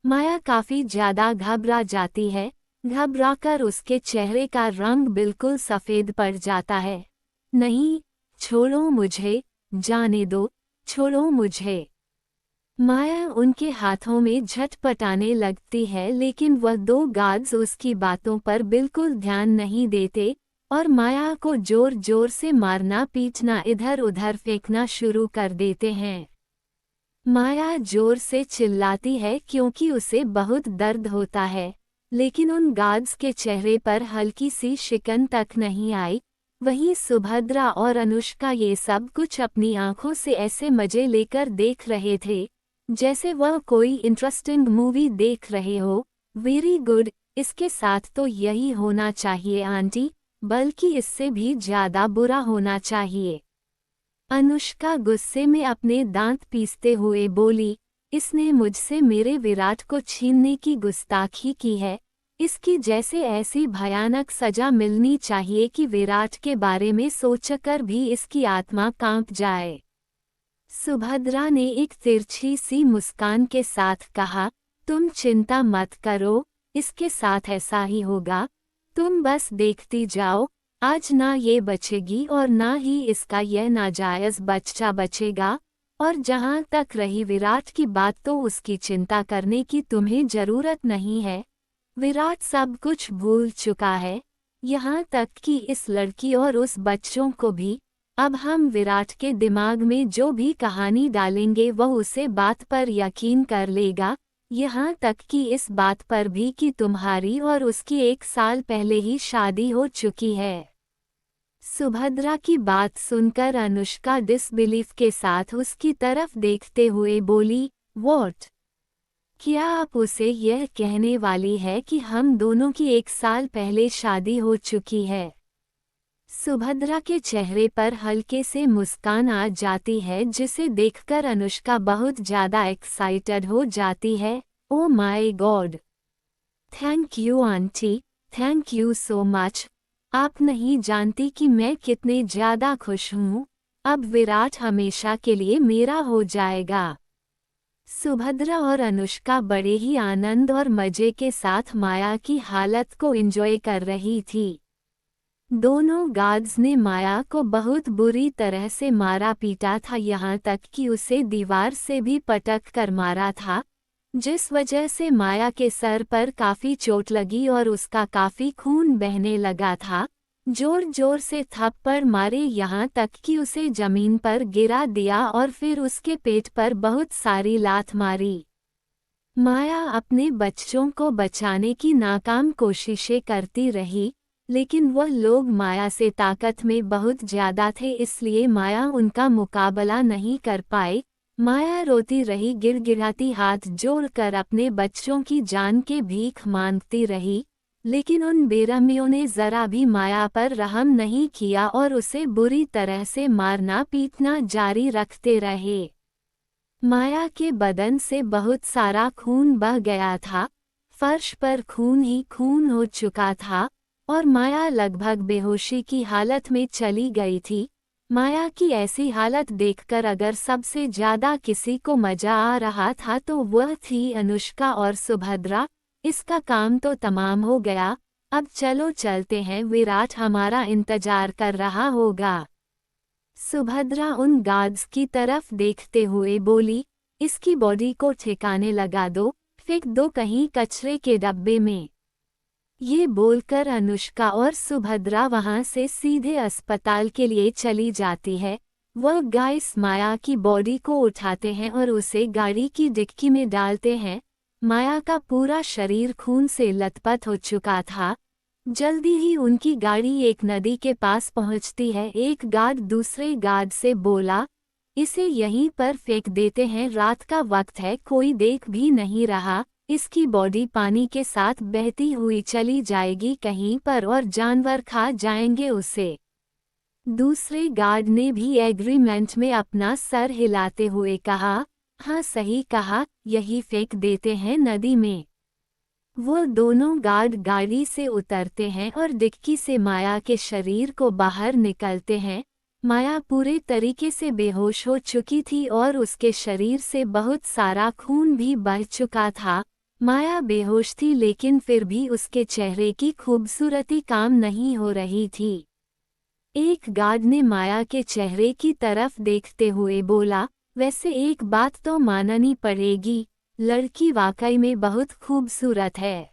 माया काफी ज्यादा घबरा जाती है। घबराकर उसके चेहरे का रंग बिल्कुल सफेद पड़ जाता है। नहीं, छोड़ो मुझे, जाने दो, छोड़ो मुझे। माया उनके हाथों में झटपटाने लगती है, लेकिन वह दो गार्ड्स उसकी बातों पर बिल्कुल ध्यान नहीं देते और माया को जोर जोर से मारना पीटना इधर उधर फेंकना शुरू कर देते हैं। माया जोर से चिल्लाती है क्योंकि उसे बहुत दर्द होता है, लेकिन उन गार्ड्स के चेहरे पर हल्की सी शिकन तक नहीं आई। वहीं सुभद्रा और अनुष्का ये सब कुछ अपनी आंखों से ऐसे मजे लेकर देख रहे थे जैसे वह कोई इंटरेस्टिंग मूवी देख रहे हो। वेरी गुड, इसके साथ तो यही होना चाहिए आंटी, बल्कि इससे भी ज्यादा बुरा होना चाहिए। अनुष्का गुस्से में अपने दांत पीसते हुए बोली, इसने मुझसे मेरे विराट को छीनने की गुस्ताखी की है। इसकी जैसे ऐसी भयानक सजा मिलनी चाहिए कि विराट के बारे में सोचकर भी इसकी आत्मा कांप जाए। सुभद्रा ने एक तिरछी सी मुस्कान के साथ कहा, तुम चिंता मत करो, इसके साथ ऐसा ही होगा। तुम बस देखती जाओ, आज ना ये बचेगी और ना ही इसका यह नाजायज बच्चा बचेगा। और जहां तक रही विराट की बात, तो उसकी चिंता करने की तुम्हें जरूरत नहीं है। विराट सब कुछ भूल चुका है, यहाँ तक कि इस लड़की और उस बच्चों को भी। अब हम विराट के दिमाग में जो भी कहानी डालेंगे वह उसे बात पर यकीन कर लेगा, यहाँ तक कि इस बात पर भी कि तुम्हारी और उसकी 1 साल पहले ही शादी हो चुकी है। सुभद्रा की बात सुनकर अनुष्का डिसबिलीफ के साथ उसकी तरफ देखते हुए बोली, व्हाट? क्या आप उसे यह कहने वाली है कि हम दोनों की 1 साल पहले शादी हो चुकी है? सुभद्रा के चेहरे पर हल्के से मुस्कान आ जाती है, जिसे देखकर अनुष्का बहुत ज्यादा एक्साइटेड हो जाती है। Oh my God, thank you aunty, thank you so much. आप नहीं जानती कि मैं कितने ज्यादा खुश हूँ। अब विराट हमेशा के लिए मेरा हो जाएगा। सुभद्रा और अनुष्का बड़े ही आनंद और मजे के साथ माया की हालत को एंजॉय कर रही थी। दोनों गार्ड्स ने माया को बहुत बुरी तरह से मारा पीटा था, यहाँ तक कि उसे दीवार से भी पटक कर मारा था, जिस वजह से माया के सर पर काफी चोट लगी और उसका काफी खून बहने लगा था। जोर जोर से थप्पड़ मारे, यहाँ तक कि उसे जमीन पर गिरा दिया और फिर उसके पेट पर बहुत सारी लात मारी। माया अपने बच्चों को बचाने की नाकाम कोशिशें करती रही, लेकिन वह लोग माया से ताकत में बहुत ज्यादा थे, इसलिए माया उनका मुकाबला नहीं कर पाए। माया रोती रही, गिड़गिड़ाती हाथ जोड़कर अपने बच्चों की जान के भीख मांगती रही, लेकिन उन बेरहमियों ने जरा भी माया पर रहम नहीं किया और उसे बुरी तरह से मारना पीटना जारी रखते रहे। माया के बदन से बहुत सारा खून बह गया था, फर्श पर खून ही खून हो चुका था और माया लगभग बेहोशी की हालत में चली गई थी। माया की ऐसी हालत देखकर अगर सबसे ज्यादा किसी को मजा आ रहा था तो वह थी अनुष्का और सुभद्रा। इसका काम तो तमाम हो गया, अब चलो चलते हैं, विराट हमारा इंतजार कर रहा होगा। सुभद्रा उन गार्ड्स की तरफ देखते हुए बोली, इसकी बॉडी को ठिकाने लगा दो, फेंक दो कहीं कचरे के डब्बे में। ये बोलकर अनुष्का और सुभद्रा वहां से सीधे अस्पताल के लिए चली जाती है। वह गाइस माया की बॉडी को उठाते हैं और उसे गाड़ी की डिक्की में डालते हैं। माया का पूरा शरीर खून से लथपथ हो चुका था। जल्दी ही उनकी गाड़ी एक नदी के पास पहुंचती है। एक गार्ड दूसरे गार्ड से बोला, इसे यहीं पर फेंक देते हैं, रात का वक्त है, कोई देख भी नहीं रहा, इसकी बॉडी पानी के साथ बहती हुई चली जाएगी कहीं पर और जानवर खा जाएंगे उसे। दूसरे गार्ड ने भी एग्रीमेंट में अपना सर हिलाते हुए कहा, हाँ सही कहा, यही फेंक देते हैं नदी में। वो दोनों गार्ड गाड़ी से उतरते हैं और डिक्की से माया के शरीर को बाहर निकलते हैं। माया पूरे तरीके से बेहोश हो चुकी थी और उसके शरीर से बहुत सारा खून भी बह चुका था। माया बेहोश थी, लेकिन फिर भी उसके चेहरे की खूबसूरती काम नहीं हो रही थी। एक गार्ड ने माया के चेहरे की तरफ देखते हुए बोला, वैसे एक बात तो माननी पड़ेगी, लड़की वाकई में बहुत खूबसूरत है।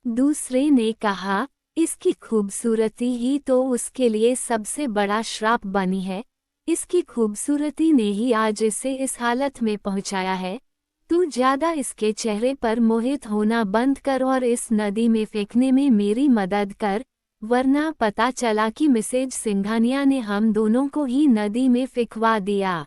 दूसरे ने कहा, इसकी खूबसूरती ही तो उसके लिए सबसे बड़ा श्राप बनी है, इसकी खूबसूरती ने ही आज इसे इस हालत में पहुंचाया है। तू ज्यादा इसके चेहरे पर मोहित होना बंद कर और इस नदी में फेंकने में मेरी मदद कर, वरना पता चला कि मिसेज सिंघानिया ने हम दोनों को ही नदी में फेंकवा दिया।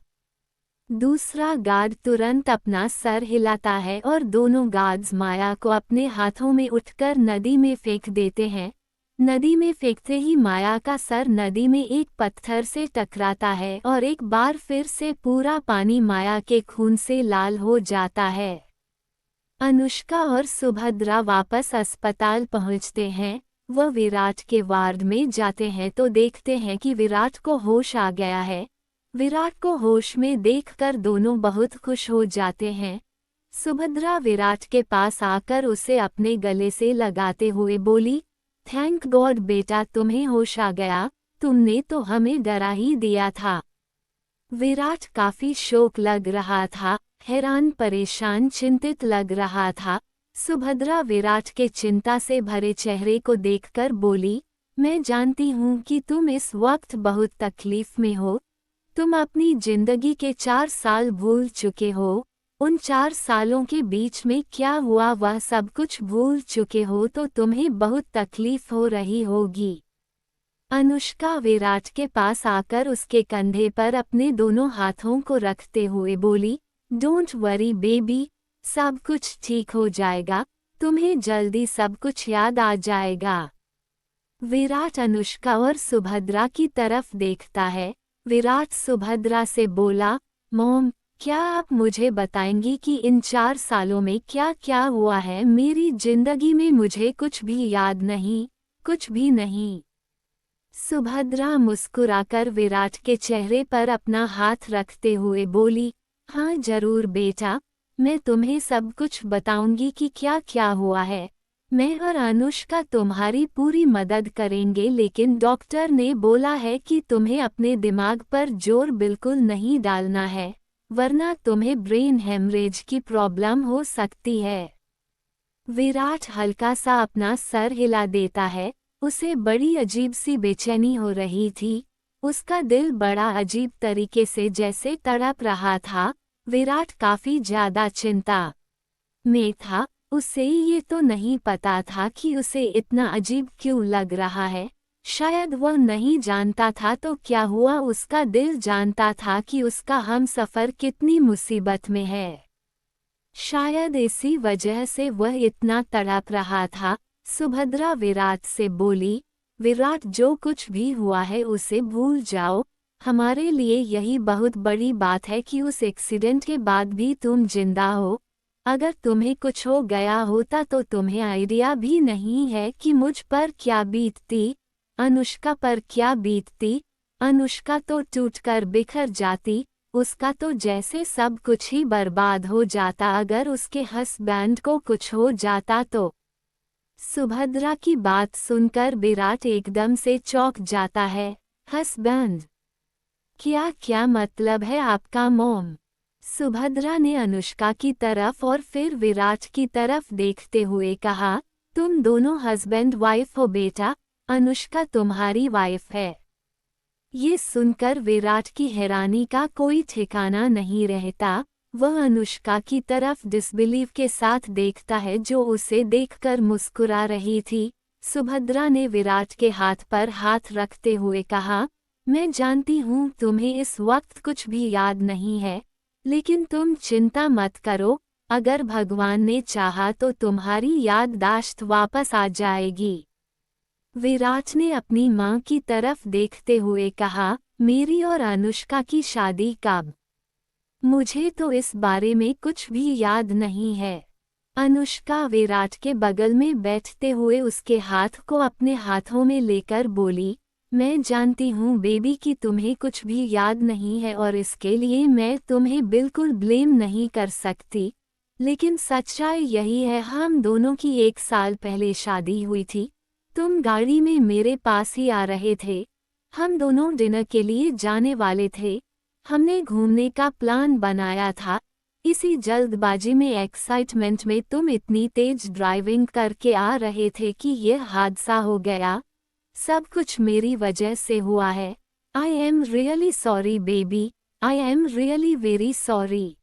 दूसरा गार्ड तुरंत अपना सर हिलाता है और दोनों गार्ड्स माया को अपने हाथों में उठकर नदी में फेंक देते हैं। नदी में फेंकते ही माया का सर नदी में एक पत्थर से टकराता है और एक बार फिर से पूरा पानी माया के खून से लाल हो जाता है। अनुष्का और सुभद्रा वापस अस्पताल पहुंचते हैं। वह विराट के वार्ड में जाते हैं तो देखते हैं कि विराट को होश आ गया है। विराट को होश में देखकर दोनों बहुत खुश हो जाते हैं। सुभद्रा विराट के पास आकर उसे अपने गले से लगाते हुए बोली, थैंक गॉड बेटा, तुम्हें होश आ गया, तुमने तो हमें डरा ही दिया था। विराट काफी शोक लग रहा था, हैरान परेशान चिंतित लग रहा था। सुभद्रा विराट के चिंता से भरे चेहरे को देखकर बोली, मैं जानती हूँ कि तुम इस वक्त बहुत तकलीफ में हो। तुम अपनी जिंदगी के 4 साल भूल चुके हो। उन 4 सालों के बीच में क्या हुआ वह सब कुछ भूल चुके हो, तो तुम्हें बहुत तकलीफ हो रही होगी। अनुष्का विराट के पास आकर उसके कंधे पर अपने दोनों हाथों को रखते हुए बोली, डोंट वरी बेबी, सब कुछ ठीक हो जाएगा, तुम्हें जल्दी सब कुछ याद आ जाएगा। विराट अनुष्का और सुभद्रा की तरफ देखता है। विराट सुभद्रा से बोला, मॉम, क्या आप मुझे बताएंगी कि इन 4 सालों में क्या क्या हुआ है? मेरी जिंदगी में मुझे कुछ भी याद नहीं, कुछ भी नहीं। सुभद्रा मुस्कुराकर विराट के चेहरे पर अपना हाथ रखते हुए बोली, हाँ जरूर बेटा, मैं तुम्हें सब कुछ बताऊंगी कि क्या क्या हुआ है। मैं और अनुष्का तुम्हारी पूरी मदद करेंगे, लेकिन डॉक्टर ने बोला है कि तुम्हें अपने दिमाग पर जोर बिल्कुल नहीं डालना है, वरना तुम्हें ब्रेन हेमरेज की प्रॉब्लम हो सकती है। विराट हल्का सा अपना सर हिला देता है। उसे बड़ी अजीब सी बेचैनी हो रही थी। उसका दिल बड़ा अजीब तरीके से जैसे तड़प रहा था। विराट काफी ज्यादा चिंता में था। उसे ये तो नहीं पता था कि उसे इतना अजीब क्यों लग रहा है। शायद वह नहीं जानता था तो क्या हुआ, उसका दिल जानता था कि उसका हमसफर कितनी मुसीबत में है। शायद इसी वजह से वह इतना तड़प रहा था। सुभद्रा विराट से बोली, विराट जो कुछ भी हुआ है उसे भूल जाओ। हमारे लिए यही बहुत बड़ी बात है कि उस एक्सीडेंट के बाद भी तुम जिंदा हो। अगर तुम्हें कुछ हो गया होता तो तुम्हें आइडिया भी नहीं है कि मुझ पर क्या बीतती, अनुष्का पर क्या बीतती। अनुष्का तो टूटकर बिखर जाती, उसका तो जैसे सब कुछ ही बर्बाद हो जाता अगर उसके हस्बैंड को कुछ हो जाता तो। सुभद्रा की बात सुनकर विराट एकदम से चौंक जाता है। हस्बैंड? क्या क्या मतलब है आपका मॉम? सुभद्रा ने अनुष्का की तरफ और फिर विराट की तरफ देखते हुए कहा, तुम दोनों हस्बैंड वाइफ हो बेटा, अनुष्का तुम्हारी वाइफ है। ये सुनकर विराट की हैरानी का कोई ठिकाना नहीं रहता। वह अनुष्का की तरफ डिसबिलीव के साथ देखता है जो उसे देखकर मुस्कुरा रही थी। सुभद्रा ने विराट के हाथ पर हाथ रखते हुए कहा, मैं जानती हूँ तुम्हें इस वक्त कुछ भी याद नहीं है, लेकिन तुम चिंता मत करो, अगर भगवान ने चाहा तो तुम्हारी याददाश्त वापस आ जाएगी। विराट ने अपनी मां की तरफ देखते हुए कहा, मेरी और अनुष्का की शादी कब? मुझे तो इस बारे में कुछ भी याद नहीं है। अनुष्का विराट के बगल में बैठते हुए उसके हाथ को अपने हाथों में लेकर बोली, मैं जानती हूँ बेबी कि तुम्हें कुछ भी याद नहीं है और इसके लिए मैं तुम्हें बिल्कुल ब्लेम नहीं कर सकती, लेकिन सच्चाई यही है, हम दोनों की 1 साल पहले शादी हुई थी। तुम गाड़ी में मेरे पास ही आ रहे थे। हम दोनों डिनर के लिए जाने वाले थे। हमने घूमने का प्लान बनाया था। इसी जल्दबाजी में एक्साइटमेंट में तुम इतनी तेज ड्राइविंग करके आ रहे थे कि यह हादसा हो गया। सब कुछ मेरी वजह से हुआ है। I am really sorry baby, I am really very sorry.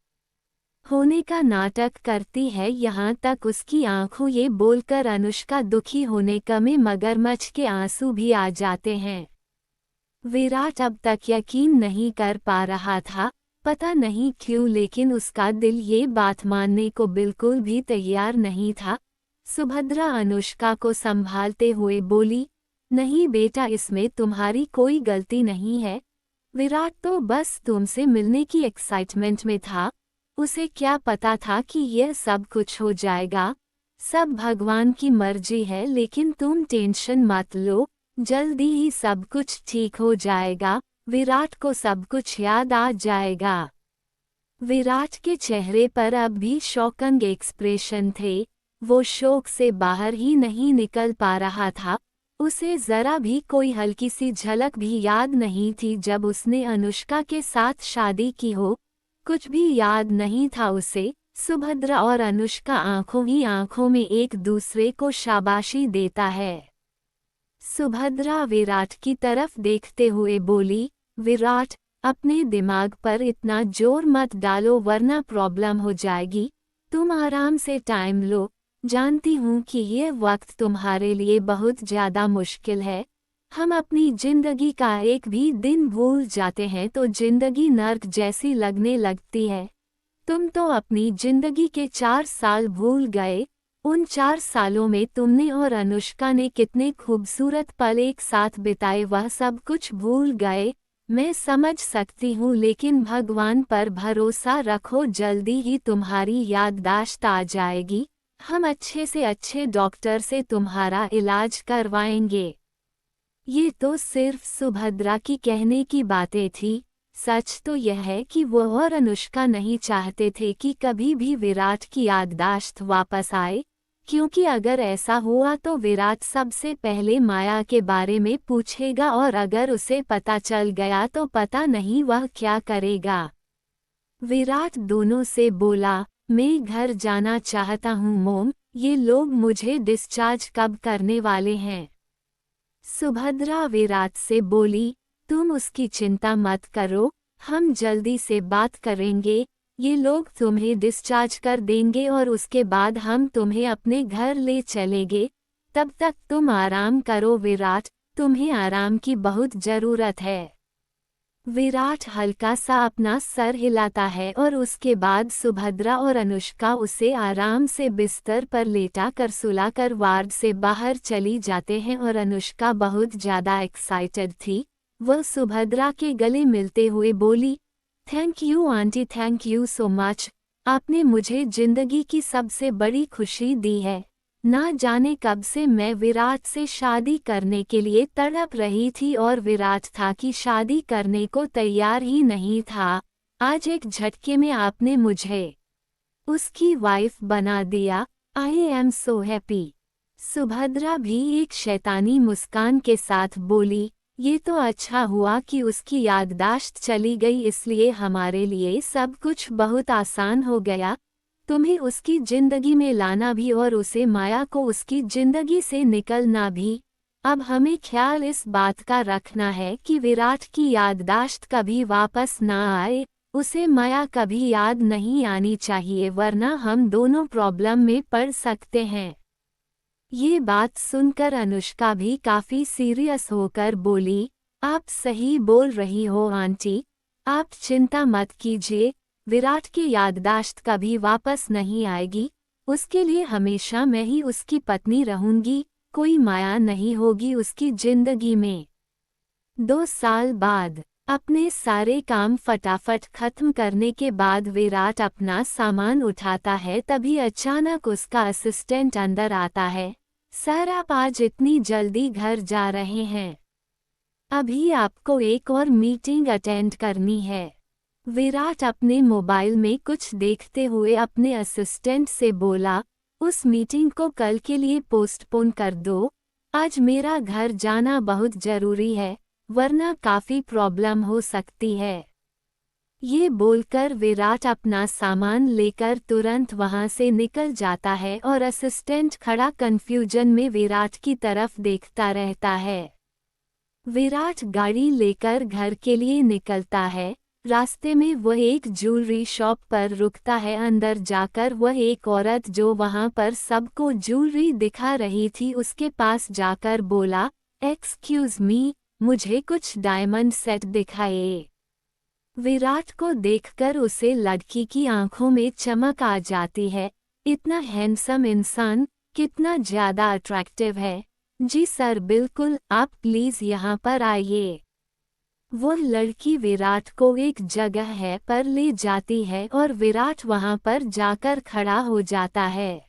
होने का नाटक करती है। यहाँ तक उसकी आंखों ये बोलकर अनुष्का दुखी होने का में मगरमच्छ के आंसू भी आ जाते हैं। विराट अब तक यकीन नहीं कर पा रहा था, पता नहीं क्यों, लेकिन उसका दिल ये बात मानने को बिल्कुल भी तैयार नहीं था। सुभद्रा अनुष्का को संभालते हुए बोली, नहीं बेटा, इसमें तुम्हारी कोई गलती नहीं है। विराट तो बस तुमसे मिलने की एक्साइटमेंट में था। उसे क्या पता था कि यह सब कुछ हो जाएगा। सब भगवान की मर्जी है, लेकिन तुम टेंशन मत लो, जल्दी ही सब कुछ ठीक हो जाएगा। विराट को सब कुछ याद आ जाएगा। विराट के चेहरे पर अब भी शॉकिंग एक्सप्रेशन थे। वो शोक से बाहर ही नहीं निकल पा रहा था। उसे जरा भी कोई हल्की सी झलक भी याद नहीं थी जब उसने अनुष्का के साथ शादी की हो। कुछ भी याद नहीं था उसे। सुभद्रा और अनुष्का आंखों ही आंखों में एक दूसरे को शाबाशी देता है। सुभद्रा विराट की तरफ देखते हुए बोली, विराट, अपने दिमाग पर इतना जोर मत डालो वरना प्रॉब्लम हो जाएगी। तुम आराम से टाइम लो। जानती हूँ कि यह वक्त तुम्हारे लिए बहुत ज़्यादा मुश्किल है। हम अपनी जिंदगी का एक भी दिन भूल जाते हैं तो जिंदगी नर्क जैसी लगने लगती है। तुम तो अपनी जिंदगी के 4 साल भूल गए। उन 4 सालों में तुमने और अनुष्का ने कितने खूबसूरत पल एक साथ बिताए, वह सब कुछ भूल गए। मैं समझ सकती हूँ, लेकिन भगवान पर भरोसा रखो, जल्दी ही तुम्हारी याददाश्त आ जाएगी। हम अच्छे से अच्छे डॉक्टर से तुम्हारा इलाज करवाएंगे। ये तो सिर्फ सुभद्रा की कहने की बातें थी। सच तो यह है कि वो और अनुष्का नहीं चाहते थे कि कभी भी विराट की याददाश्त वापस आए, क्योंकि अगर ऐसा हुआ तो विराट सबसे पहले माया के बारे में पूछेगा, और अगर उसे पता चल गया तो पता नहीं वह क्या करेगा। विराट दोनों से बोला, मैं घर जाना चाहता हूँ मोम, ये लोग मुझे डिस्चार्ज कब करने वाले हैं? सुभद्रा विराट से बोली, तुम उसकी चिंता मत करो, हम जल्दी से बात करेंगे। ये लोग तुम्हें डिस्चार्ज कर देंगे और उसके बाद हम तुम्हें अपने घर ले चलेंगे। तब तक तुम आराम करो विराट, तुम्हें आराम की बहुत जरूरत है। विराट हल्का सा अपना सर हिलाता है और उसके बाद सुभद्रा और अनुष्का उसे आराम से बिस्तर पर लेटा कर सुलाकर वार्ड से बाहर चली जाते हैं, और अनुष्का बहुत ज़्यादा एक्साइटेड थी। वह सुभद्रा के गले मिलते हुए बोली, thank you aunty, thank you so much. आपने मुझे जिंदगी की सबसे बड़ी खुशी दी है। ना जाने कब से मैं विराट से शादी करने के लिए तड़प रही थी, और विराट था कि शादी करने को तैयार ही नहीं था। आज एक झटके में आपने मुझे उसकी वाइफ बना दिया। I am so happy. Subhadra भी एक शैतानी मुस्कान के साथ बोली, ये तो अच्छा हुआ कि उसकी याददाश्त चली गई, इसलिए हमारे लिए सब कुछ बहुत आसान हो गया। तुम्हें उसकी जिंदगी में लाना भी और उसे माया को उसकी जिंदगी से निकलना भी। अब हमें ख्याल इस बात का रखना है कि विराट की याददाश्त कभी वापस ना आए, उसे माया कभी याद नहीं आनी चाहिए, वरना हम दोनों प्रॉब्लम में पड़ सकते हैं। ये बात सुनकर अनुष्का भी काफी सीरियस होकर बोली, आप सही बोल रही हो आंटी, आप चिंता मत कीजिए। विराट की याददाश्त कभी वापस नहीं आएगी, उसके लिए हमेशा मैं ही उसकी पत्नी रहूंगी, कोई माया नहीं होगी उसकी जिंदगी में। 2 साल बाद अपने सारे काम फटाफट खत्म करने के बाद विराट अपना सामान उठाता है, तभी अचानक उसका असिस्टेंट अंदर आता है। सर, आप आज इतनी जल्दी घर जा रहे हैं? अभी आपको एक और मीटिंग अटेंड करनी है। विराट अपने मोबाइल में कुछ देखते हुए अपने असिस्टेंट से बोला, उस मीटिंग को कल के लिए पोस्टपोन कर दो, आज मेरा घर जाना बहुत जरूरी है, वरना काफी प्रॉब्लम हो सकती है। ये बोलकर विराट अपना सामान लेकर तुरंत वहां से निकल जाता है, और असिस्टेंट खड़ा कंफ्यूजन में विराट की तरफ देखता रहता है। विराट गाड़ी लेकर घर के लिए निकलता है। रास्ते में वह एक ज्वेलरी शॉप पर रुकता है। अंदर जाकर वह एक औरत जो वहां पर सबको ज्वेलरी दिखा रही थी उसके पास जाकर बोला, एक्सक्यूज मी, मुझे कुछ डायमंड सेट दिखाए। विराट को देखकर उसे लड़की की आंखों में चमक आ जाती है। इतना हैंडसम इंसान, कितना ज्यादा अट्रैक्टिव है। जी सर, बिल्कुल, आप प्लीज यहाँ पर आइए। वो लड़की विराट को एक जगह है पर ले जाती है और विराट वहां पर जाकर खड़ा हो जाता है।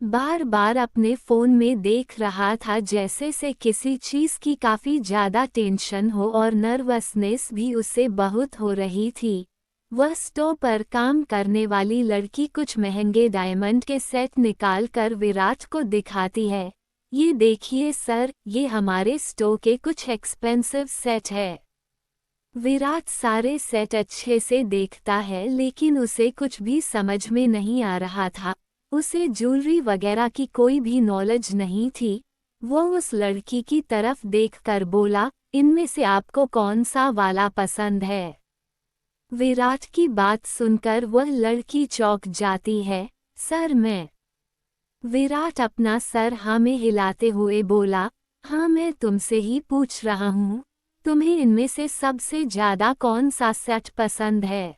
बार बार अपने फोन में देख रहा था, जैसे से किसी चीज की काफी ज्यादा टेंशन हो और नर्वसनेस भी उसे बहुत हो रही थी। वह स्टोव पर काम करने वाली लड़की कुछ महंगे डायमंड के सेट निकाल कर विराट को दिखाती है। ये देखिए सर, ये हमारे स्टोव के कुछ एक्सपेंसिव सेट है। विराट सारे सेट अच्छे से देखता है, लेकिन उसे कुछ भी समझ में नहीं आ रहा था। उसे ज्वेलरी वगैरह की कोई भी नॉलेज नहीं थी। वो उस लड़की की तरफ देखकर बोला, इनमें से आपको कौन सा वाला पसंद है? विराट की बात सुनकर वह लड़की चौंक जाती है। सर, मैं। विराट अपना सर हाँ में हिलाते हुए बोला, हाँ, मैं तुमसे ही पूछ रहा हूँ, तुम्हें इनमें से सबसे ज्यादा कौन सा सेट पसंद है?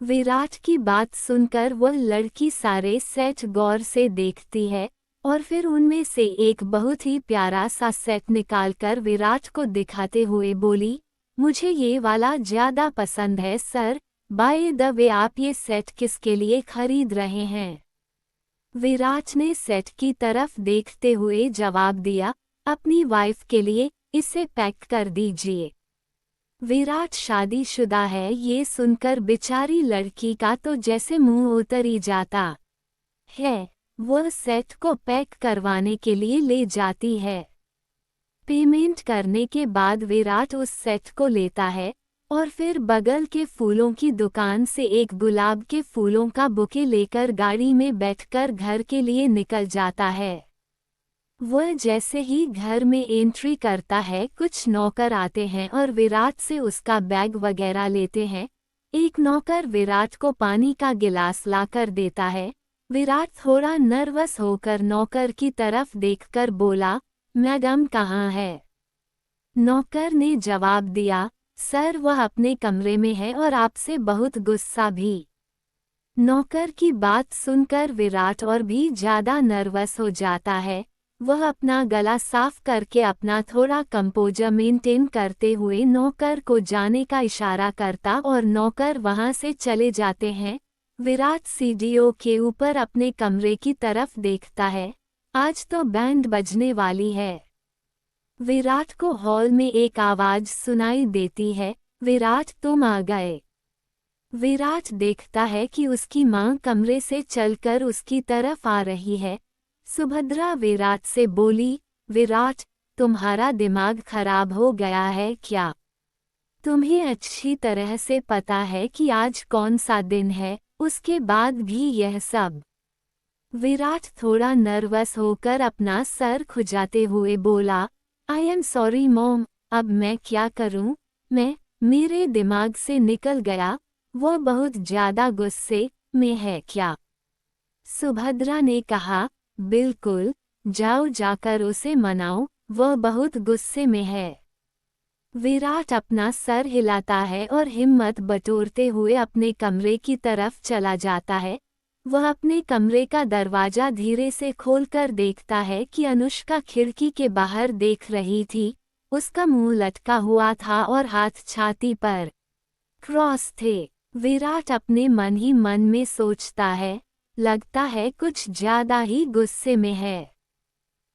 विराट की बात सुनकर वह लड़की सारे सेट गौर से देखती है और फिर उनमें से एक बहुत ही प्यारा सा सेट निकालकर विराट को दिखाते हुए बोली, मुझे ये वाला ज्यादा पसंद है सर। बाय द वे आप ये सेट किसके लिए खरीद रहे हैं? विराट ने सेट की तरफ देखते हुए जवाब दिया, अपनी वाइफ के लिए, इसे पैक कर दीजिए। विराट शादीशुदा है, ये सुनकर बेचारी लड़की का तो जैसे मुंह उतर ही जाता है। वह सेट को पैक करवाने के लिए ले जाती है। पेमेंट करने के बाद विराट उस सेट को लेता है और फिर बगल के फूलों की दुकान से एक गुलाब के फूलों का बुके लेकर गाड़ी में बैठकर घर के लिए निकल जाता है। वह जैसे ही घर में एंट्री करता है, कुछ नौकर आते हैं और विराट से उसका बैग वगैरह लेते हैं। एक नौकर विराट को पानी का गिलास लाकर देता है। विराट थोड़ा नर्वस होकर नौकर की तरफ देखकर बोला, मैडम कहाँ है? नौकर ने जवाब दिया, सर वह अपने कमरे में है और आपसे बहुत गुस्सा भी। नौकर की बात सुनकर विराट और भी ज्यादा नर्वस हो जाता है। वह अपना गला साफ करके अपना थोड़ा कंपोजर मेंटेन करते हुए नौकर को जाने का इशारा करता और नौकर वहां से चले जाते हैं। विराट सीढ़ियों के ऊपर अपने कमरे की तरफ देखता है। आज तो बैंड बजने वाली है। विराट को हॉल में एक आवाज सुनाई देती है, विराट तुम आ गए। विराट देखता है कि उसकी मां कमरे से चलकर उसकी तरफ आ रही है। सुभद्रा विराट से बोली, विराट तुम्हारा दिमाग खराब हो गया है क्या? तुम्हें अच्छी तरह से पता है कि आज कौन सा दिन है, उसके बाद भी यह सब। विराट थोड़ा नर्वस होकर अपना सर खुजाते हुए बोला, आई एम सॉरी मॉम, अब मैं क्या करूं? मेरे दिमाग से निकल गया। वो बहुत ज्यादा गुस्से में है क्या? सुभद्रा ने कहा, बिल्कुल, जाओ जाकर उसे मनाओ, वह बहुत गुस्से में है। विराट अपना सर हिलाता है और हिम्मत बटोरते हुए अपने कमरे की तरफ चला जाता है। वह अपने कमरे का दरवाजा धीरे से खोलकर देखता है कि अनुष्का खिड़की के बाहर देख रही थी। उसका मुंह लटका हुआ था और हाथ छाती पर क्रॉस थे। विराट अपने मन ही मन में सोचता है, लगता है कुछ ज्यादा ही गुस्से में है।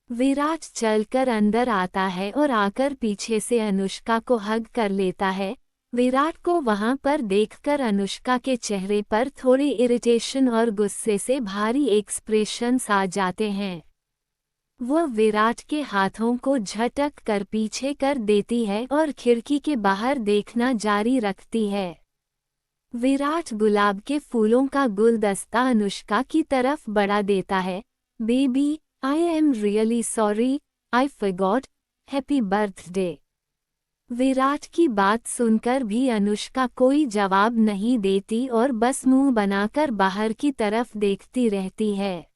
विराट चलकर अंदर आता है और आकर पीछे से अनुष्का को हग कर लेता है। विराट को वहां पर देखकर अनुष्का के चेहरे पर थोड़ी इरिटेशन और गुस्से से भारी एक्सप्रेशंस आ जाते हैं। वह विराट के हाथों को झटक कर पीछे कर देती है और खिड़की के बाहर देखना जारी रखती है। विराट गुलाब के फूलों का गुलदस्ता अनुष्का की तरफ बढ़ा देता है। Baby, I am really sorry, I forgot, happy birthday. Virat की बात सुनकर भी अनुष्का कोई जवाब नहीं देती और बस मुंह बनाकर बाहर की तरफ देखती रहती है।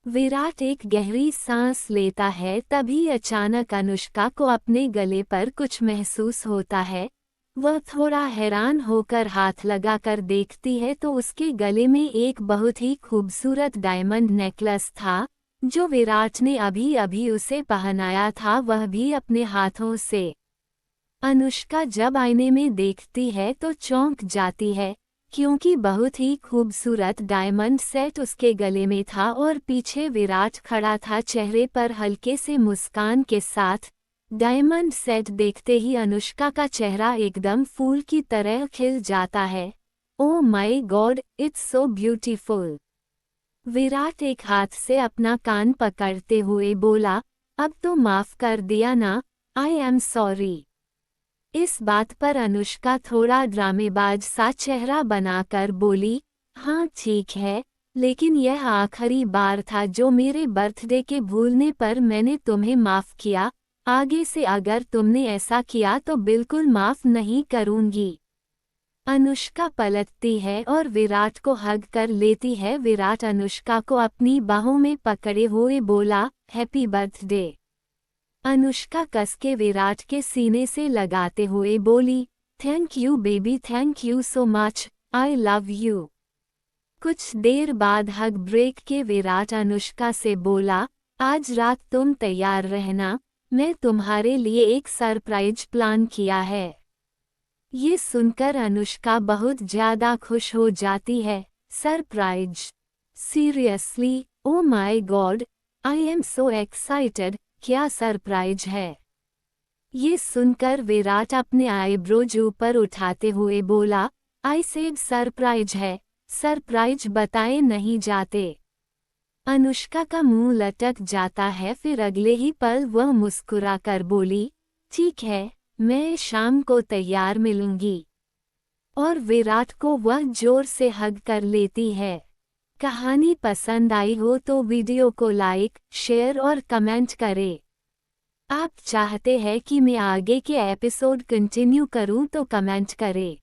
विराट एक गहरी सांस लेता है, तभी अचानक अनुष्का को अपने गले पर कुछ महसूस होता है। वह थोड़ा हैरान होकर हाथ लगाकर देखती है तो उसके गले में एक बहुत ही खूबसूरत डायमंड नेकलेस था, जो विराट ने अभी अभी उसे पहनाया था, वह भी अपने हाथों से। अनुष्का जब आईने में देखती है तो चौंक जाती है, क्योंकि बहुत ही खूबसूरत डायमंड सेट उसके गले में था और पीछे विराट खड़ा था, चेहरे पर हल्के से मुस्कान के साथ। डायमंड सेट देखते ही अनुष्का का चेहरा एकदम फूल की तरह खिल जाता है। Oh my God, it's so beautiful. Virat एक हाथ से अपना कान पकड़ते हुए बोला, अब तो माफ कर दिया ना, आई एम सॉरी। इस बात पर अनुष्का थोड़ा ड्रामेबाज सा चेहरा बनाकर बोली, हाँ ठीक है, लेकिन यह आखिरी बार था जो मेरे बर्थडे के भूलने पर मैंने तुम्हें माफ किया। आगे से अगर तुमने ऐसा किया तो बिल्कुल माफ नहीं करूंगी। अनुष्का पलटती है और विराट को हग कर लेती है। विराट अनुष्का को अपनी बाहों में पकड़े हुए बोला, हैप्पी बर्थडे। अनुष्का कस के विराट के सीने से लगाते हुए बोली, thank you baby, thank you so much, I love you. कुछ देर बाद हग ब्रेक के विराट अनुष्का से बोला, आज रात तुम तैयार रहना, मैं तुम्हारे लिए एक सरप्राइज प्लान किया है। ये सुनकर अनुष्का बहुत ज्यादा खुश हो जाती है। Surprise? Seriously? Oh my God, I am so excited. क्या सरप्राइज है? ये सुनकर विराट अपने आईब्रोज ऊपर उठाते हुए बोला, आई सेड सरप्राइज है, सरप्राइज बताए नहीं जाते। अनुष्का का मुंह लटक जाता है, फिर अगले ही पल वह मुस्कुरा कर बोली, ठीक है, मैं शाम को तैयार मिलूंगी। और विराट को वह जोर से हग कर लेती है। कहानी पसंद आई हो तो वीडियो को लाइक, शेयर और कमेंट करें। आप चाहते हैं कि मैं आगे के एपिसोड कंटिन्यू करूं तो कमेंट करें।